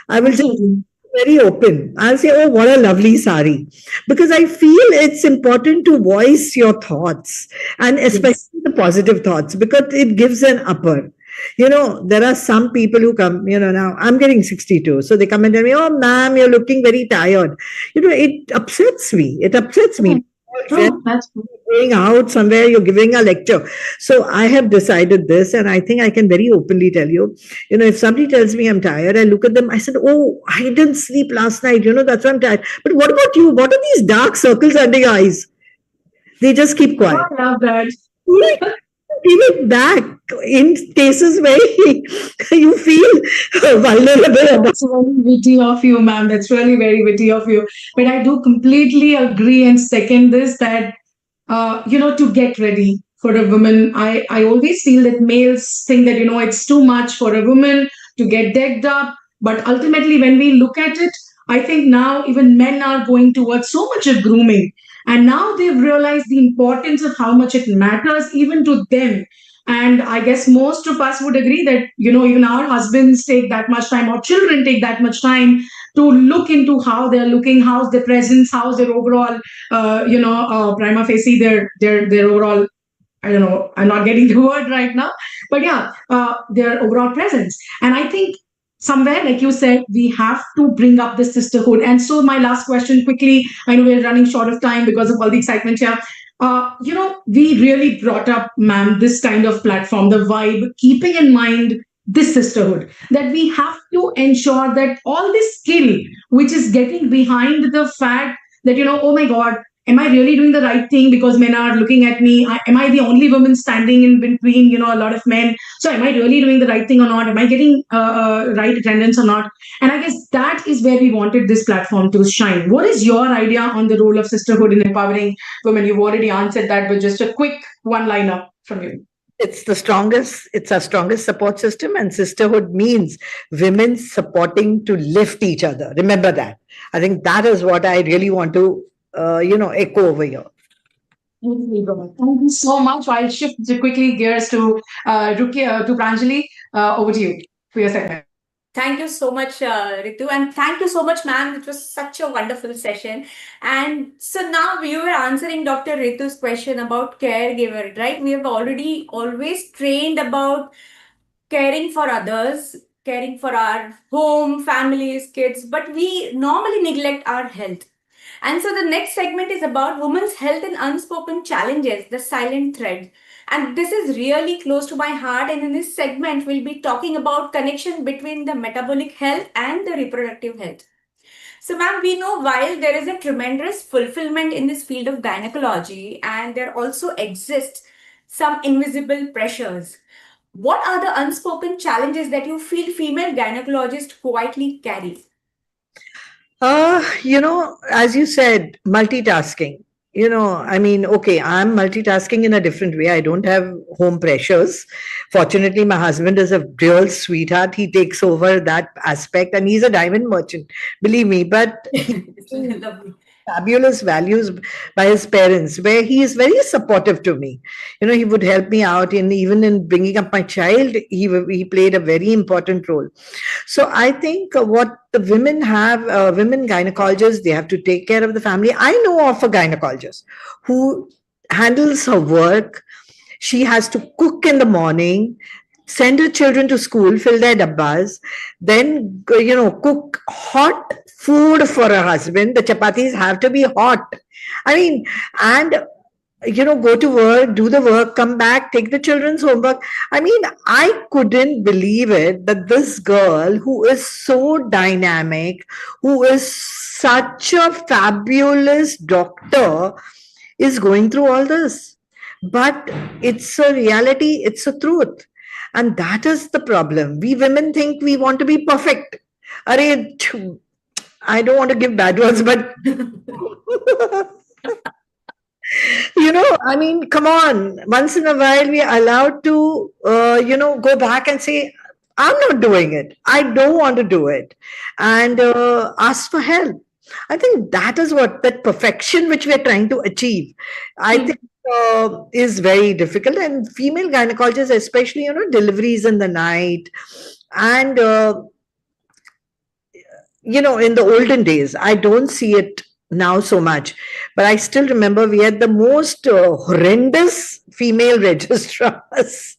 I will just be very open. I'll say, oh, what a lovely sari. Because I feel it's important to voice your thoughts, and especially the positive thoughts, because it gives an upper. There are some people who come, now I'm getting 62. So they come and tell me, oh, ma'am, you're looking very tired. It upsets me. That's going out somewhere, you're giving a lecture. So I have decided this, and I think I can very openly tell you, if somebody tells me I'm tired, I look at them, I said, oh, I didn't sleep last night. That's why I'm tired. But what about you? What are these dark circles under your eyes? They just keep quiet. I love that. give it back in cases where you feel vulnerable about. That's very witty of you, ma'am. That's really very witty of you. But I do completely agree and second this that to get ready for a woman, I always feel that males think that, it's too much for a woman to get decked up. But ultimately, when we look at it, I think now even men are going towards so much of grooming. And now they've realized the importance of how much it matters even to them. And I guess most of us would agree that, even our husbands take that much time, or children take that much time to look into how they're looking, how's their presence, how's their overall, prima facie, their overall, I don't know, I'm not getting the word right now, but yeah, their overall presence. And I think somewhere, like you said, we have to bring up this sisterhood. And so, my last question quickly, I know we're running short of time because of all the excitement here. We really brought up, ma'am, this kind of platform, the vibe, keeping in mind this sisterhood, that we have to ensure that all this skill, which is getting behind the fact that, oh my God, am I really doing the right thing because men are looking at me? Am I the only woman standing in between, a lot of men? So am I really doing the right thing or not? Am I getting right attendance or not? And I guess that is where we wanted this platform to shine. What is your idea on the role of sisterhood in empowering women? You've already answered that, but just a quick one-liner from you. It's our strongest support system, and sisterhood means women supporting to lift each other. Remember that. I think that is what I really want to, echo over here. Thank you so much. I'll shift quickly gears to Rukia, to Pranjali. Over to you for your segment. Thank you so much, Ritu, and thank you so much, ma'am. It was such a wonderful session. And so now you were answering Dr. Ritu's question about caregiver, right? We have already always trained about caring for others, caring for our home, families, kids, but we normally neglect our health. And so the next segment is about women's health and unspoken challenges, the silent thread. And this is really close to my heart. And in this segment, we'll be talking about connection between the metabolic health and the reproductive health. So, ma'am, we know while there is a tremendous fulfillment in this field of gynecology, and there also exists some invisible pressures. What are the unspoken challenges that you feel female gynecologists quietly carry? As you said, multitasking. Okay, I'm multitasking in a different way. I don't have home pressures. Fortunately, my husband is a real sweetheart. He takes over that aspect, and he's a diamond merchant, believe me. But Lovely. Fabulous values by his parents, where he is very supportive to me. He would help me out even in bringing up my child. He played a very important role. So I think what the women have, women gynecologists, they have to take care of the family. I know of a gynecologist who handles her work. She has to cook in the morning, send her children to school, fill their dabbas, then, cook hot food for her husband. The chapatis have to be hot. And, go to work, do the work, come back, take the children's homework. I couldn't believe it that this girl who is so dynamic, who is such a fabulous doctor, is going through all this. But it's a reality, it's a truth. And that is the problem. We women think we want to be perfect. I don't want to give bad words, but come on. Once in a while, we are allowed to, go back and say, I'm not doing it. I don't want to do it. And ask for help. I think that is that perfection which we are trying to achieve. I think is very difficult, and female gynecologists, especially, deliveries in the night, and in the olden days, I don't see it now so much, but I still remember we had the most horrendous female registrars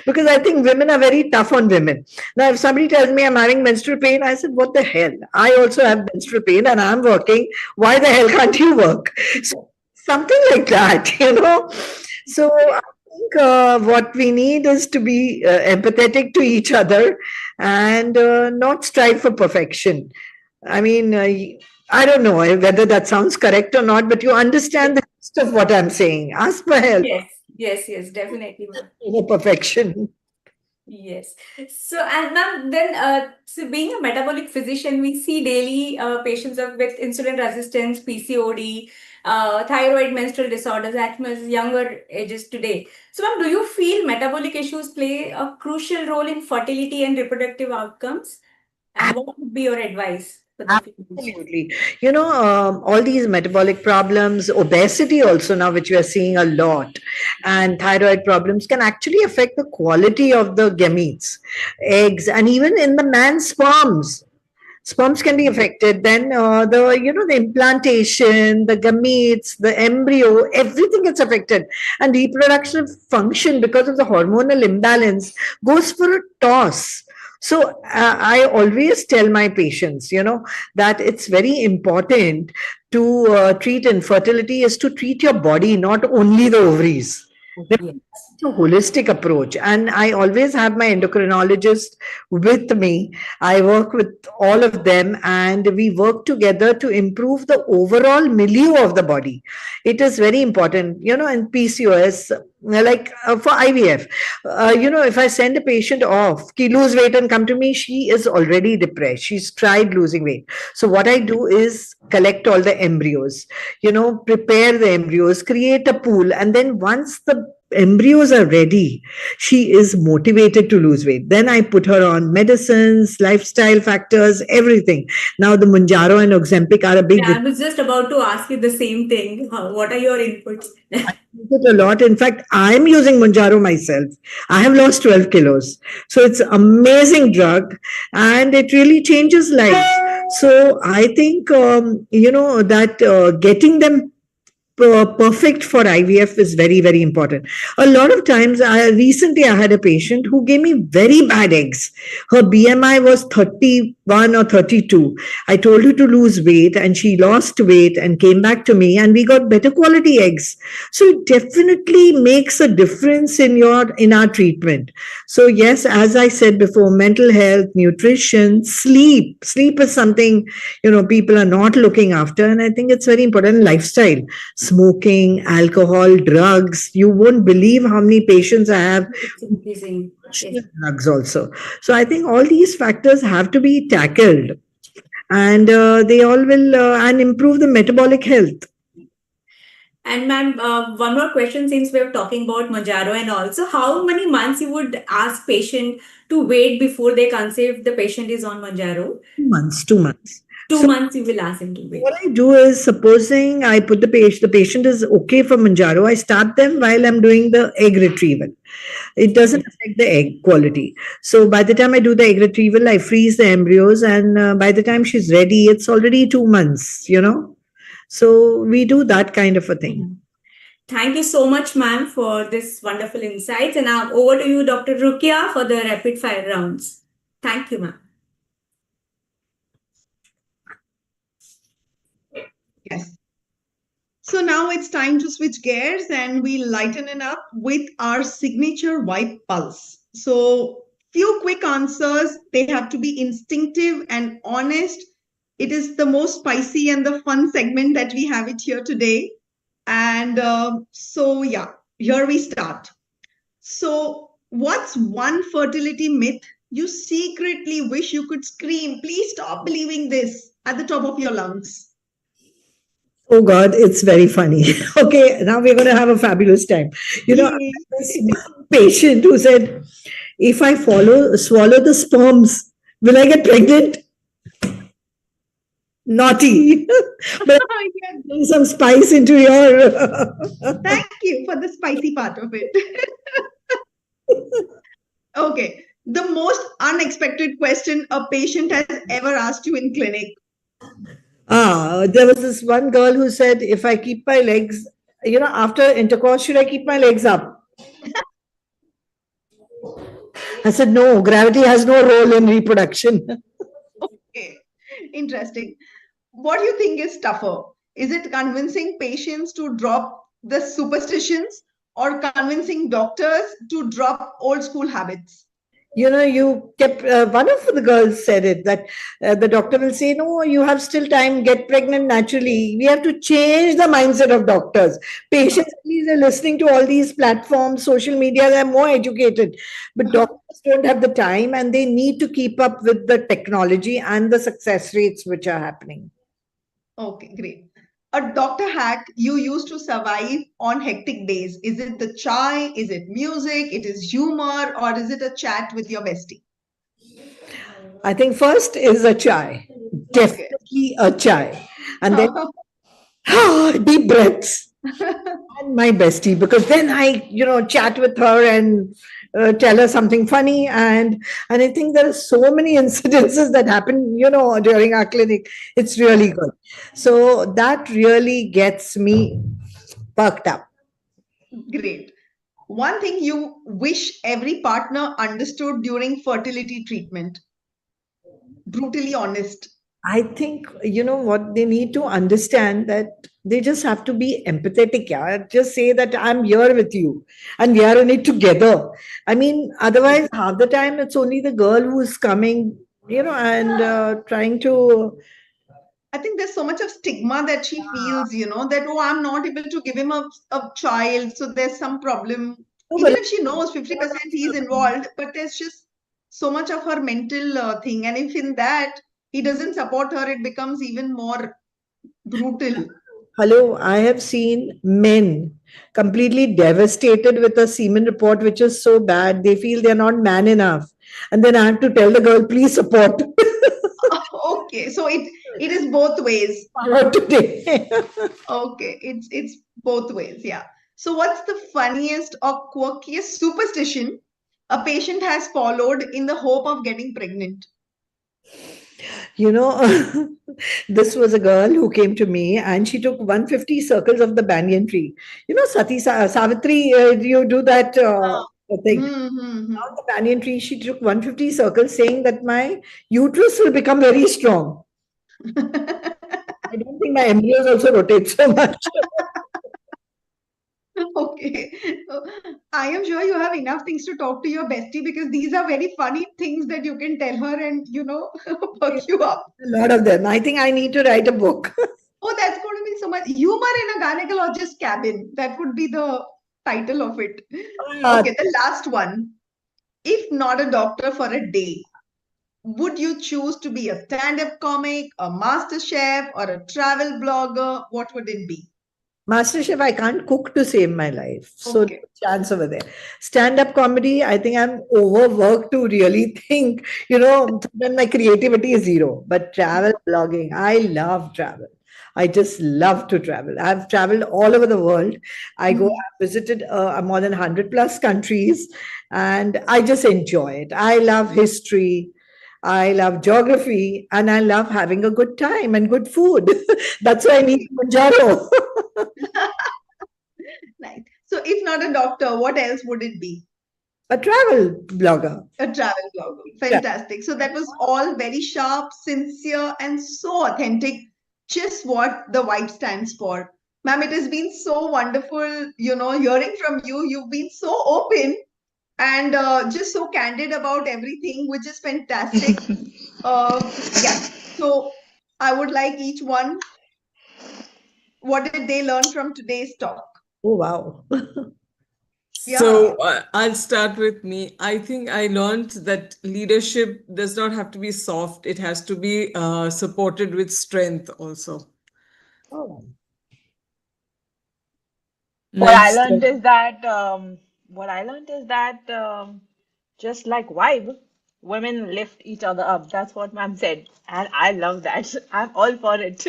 because I think women are very tough on women. Now, if somebody tells me I'm having menstrual pain, I said, what the hell? I also have menstrual pain and I'm working. Why the hell can't you work? So, something like that, So I think what we need is to be empathetic to each other and not strive for perfection. I don't know whether that sounds correct or not, but you understand the gist of what I'm saying. Ask for help. Yes, Yes, yes, definitely, ma'am. over perfection. Yes. So, and ma'am, then, so being a metabolic physician, we see daily patients with insulin resistance, PCOD, thyroid, menstrual disorders, at much younger ages today. So, ma'am, do you feel metabolic issues play a crucial role in fertility and reproductive outcomes? And what would be your advice for the females? Absolutely. All these metabolic problems, obesity also now, which we are seeing a lot, and thyroid problems can actually affect the quality of the gametes, eggs, and even in the man's sperms. Sperms can be affected. Then the implantation, the gametes, the embryo, everything gets affected, and reproductive function because of the hormonal imbalance goes for a toss. So I always tell my patients, that it's very important to treat infertility is to treat your body, not only the ovaries. Yes. It's a holistic approach, and I always have my endocrinologist with me. I work with all of them, and we work together to improve the overall milieu of the body. It is very important, in PCOS, like for IVF. If I send a patient off, ki lose weight and come to me, she is already depressed. She's tried losing weight. So what I do is collect all the embryos, prepare the embryos, create a pool, and then once the embryos are ready, she is motivated to lose weight. Then I put her on medicines, lifestyle factors, everything. Now the Mounjaro and Ozempic are a big Yeah, I was just about to ask you the same thing. What are your inputs? it a lot. In fact, I'm using Mounjaro myself. I have lost 12 kilos. So it's amazing drug, and it really changes lives. So I think, that getting them perfect for IVF is very, very important. A lot of times, recently I had a patient who gave me very bad eggs. Her BMI was 31 or 32. I told her to lose weight, and she lost weight and came back to me, and we got better quality eggs. So it definitely makes a difference in our treatment. So yes, as I said before, mental health, nutrition, sleep. Sleep is something people are not looking after, and I think it's very important. Lifestyle, smoking, alcohol, drugs. You won't believe how many patients I have. It's increasing. Yes. Drugs also. So I think all these factors have to be tackled, and they all will and improve the metabolic health. And ma'am, one more question since we're talking about Mounjaro and also, how many months you would ask patient to wait before they conceive if the patient is on Mounjaro? 2 months. 2 months. 2 months you will ask him to wait. What I do is, supposing I put the patient is okay for Mounjaro, I start them while I'm doing the egg retrieval. It doesn't affect the egg quality. So by the time I do the egg retrieval, I freeze the embryos, and by the time she's ready, it's already 2 months, So we do that kind of a thing. Thank you so much, ma'am, for this wonderful insights. And now over to you, Dr. Rukia, for the rapid fire rounds. Thank you, ma'am. Yes. So now it's time to switch gears and we lighten it up with our signature wipe pulse. So few quick answers. They have to be instinctive and honest. It is the most spicy and the fun segment that we have it here today. And so yeah, here we start. So what's one fertility myth you secretly wish you could scream, please stop believing this, at the top of your lungs? Oh God, it's very funny. Okay, now we're going to have a fabulous time. This patient who said, if I swallow the sperms, will I get pregnant? Naughty. But bring some spice into your... Thank you for the spicy part of it. Okay, the most unexpected question a patient has ever asked you in clinic. There was this one girl who said, if I keep my legs, after intercourse, should I keep my legs up? I said, no, gravity has no role in reproduction. Okay, interesting. What do you think is tougher? Is it convincing patients to drop the superstitions or convincing doctors to drop old school habits? You kept, one of the girls said it, that the doctor will say, no, you have still time, get pregnant naturally. We have to change the mindset of doctors. Patients, at least, are listening to all these platforms, social media, they're more educated. But doctors don't have the time, and they need to keep up with the technology and the success rates which are happening. Okay, great. A doctor hack you used to survive on hectic days. Is it the chai? Is it music? It is humor? Or is it a chat with your bestie? I think first is a chai, Okay. definitely a chai. And then deep breaths. And my bestie, because then I, chat with her and tell her something funny. And I think there are so many incidences that happen, during our clinic. It's really good. So that really gets me perked up. Great. One thing you wish every partner understood during fertility treatment. Brutally honest. I think, what they need to understand, that they just have to be empathetic. Yeah? Just say that I'm here with you and we are in it together. I mean, otherwise, half the time it's only the girl who is coming, and trying to. I think there's so much of stigma that she feels, that, oh, I'm not able to give him a child, so there's some problem. Oh, Even well, if she knows 50% he's involved, but there's just so much of her mental thing. And if in that he doesn't support her, it becomes even more brutal. hello, I have seen men completely devastated with a semen report, which is so bad. They feel they're not man enough. And then I have to tell the girl, please support. Okay, so it is both ways. Today. Okay, it's both ways, yeah. So what's the funniest or quirkiest superstition a patient has followed in the hope of getting pregnant? You know, this was a girl who came to me and she took 150 circles of the banyan tree. Savitri, you do that thing. Hmm. On the banyan tree, she took 150 circles saying that my uterus will become very strong. I don't think my embryos also rotate so much. Okay. So I am sure you have enough things to talk to your bestie because these are very funny things that you can tell her and, perk you up. A lot of them. I think I need to write a book. Oh, that's going to be so much humor in a gynecologist cabin. That would be the title of it. Okay, the last one. If not a doctor for a day, would you choose to be a stand-up comic, a master chef, or a travel blogger? What would it be? MasterChef, I can't cook to save my life. So, Okay. no chance over there. Stand up comedy, I think I'm overworked to really think, then my creativity is zero. But travel blogging, I love travel. I just love to travel. I've traveled all over the world. I've visited more than 100 plus countries, and I just enjoy it. I love history. I love geography, and I love having a good time and good food. That's why I need Manjaro. Nice. So if not a doctor, what else would it be? A travel blogger. A travel blogger. Fantastic. So that was all very sharp, sincere, and so authentic. Just what the vibe stands for. Ma'am, it has been so wonderful, hearing from you. You've been so open and just so candid about everything, which is fantastic. Yeah. So I would like each one, what did they learn from today's talk? Oh, wow. So I'll start with me. I think I learned that leadership does not have to be soft. It has to be supported with strength also. Oh. What I Nice. learned is that just like vibe, women lift each other up. That's what ma'am said, and I love that. I'm all for it.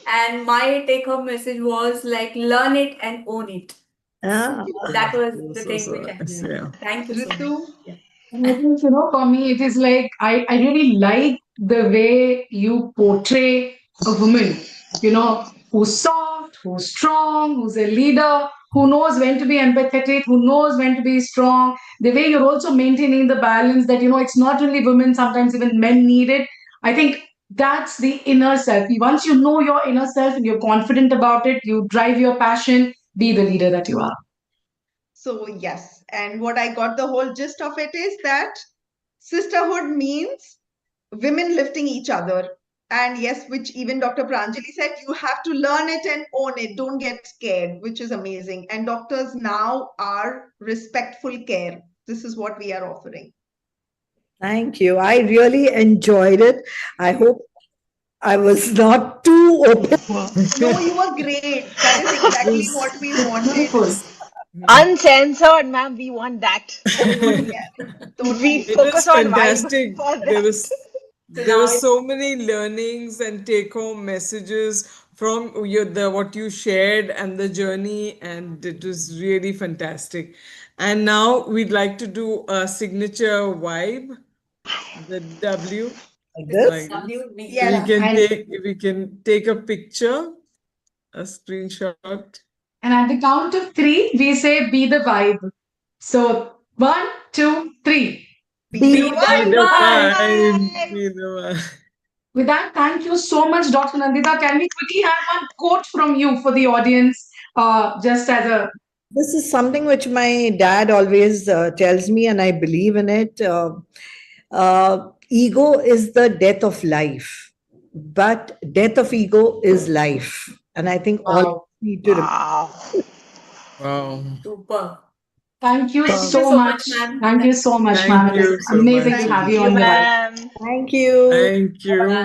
And my take-home message was like, learn it and own it. Ah. That was the So thing which I nice. learned. Yeah. Thank you so much. Ritu? And I think, for me, it is like I really like the way you portray a woman, who's soft, who's strong, who's a leader, who knows when to be empathetic, who knows when to be strong. The way you're also maintaining the balance that, it's not only women, sometimes even men need it. I think that's the inner self. Once you know your inner self and you're confident about it, you drive your passion, be the leader that you are. So yes, and what I got the whole gist of it is that sisterhood means women lifting each other. And yes, which even Dr. Pranjali said, you have to learn it and own it. Don't get scared, which is amazing. And doctors now are respectful care. This is what we are offering. Thank you. I really enjoyed it. I hope I was not too open. No, you were great. That is exactly Yes. what we wanted. Wonderful. Uncensored, ma'am. We want that. Yeah, We totally. It was focus on vibe fantastic. for There that. was So there now were it's so many learnings and take-home messages from what you shared and the journey, and it was really fantastic. And now we'd like to do a signature vibe, the W. Like this is this. Like W. Yes. we can take a picture, a screenshot. And at the count of three, we say be the vibe. So 1, 2, 3. Be Be the Be vibe. the vibe. vibe. Be the vibe. With that, thank you so much, Dr. Nandita. Can we quickly have one quote from you for the audience, just as a This is something which my dad always tells me, and I believe in it. Ego is the death of life, but death of ego is life. And I think all wow. need to remember. Wow. Wow. Super. Thank you Thank you so so much. much, ma'am. Thank you so much, Thank ma'am. It you is so amazing much. to have Thank you you, on the vibe. ma'am. Thank you. Thank you.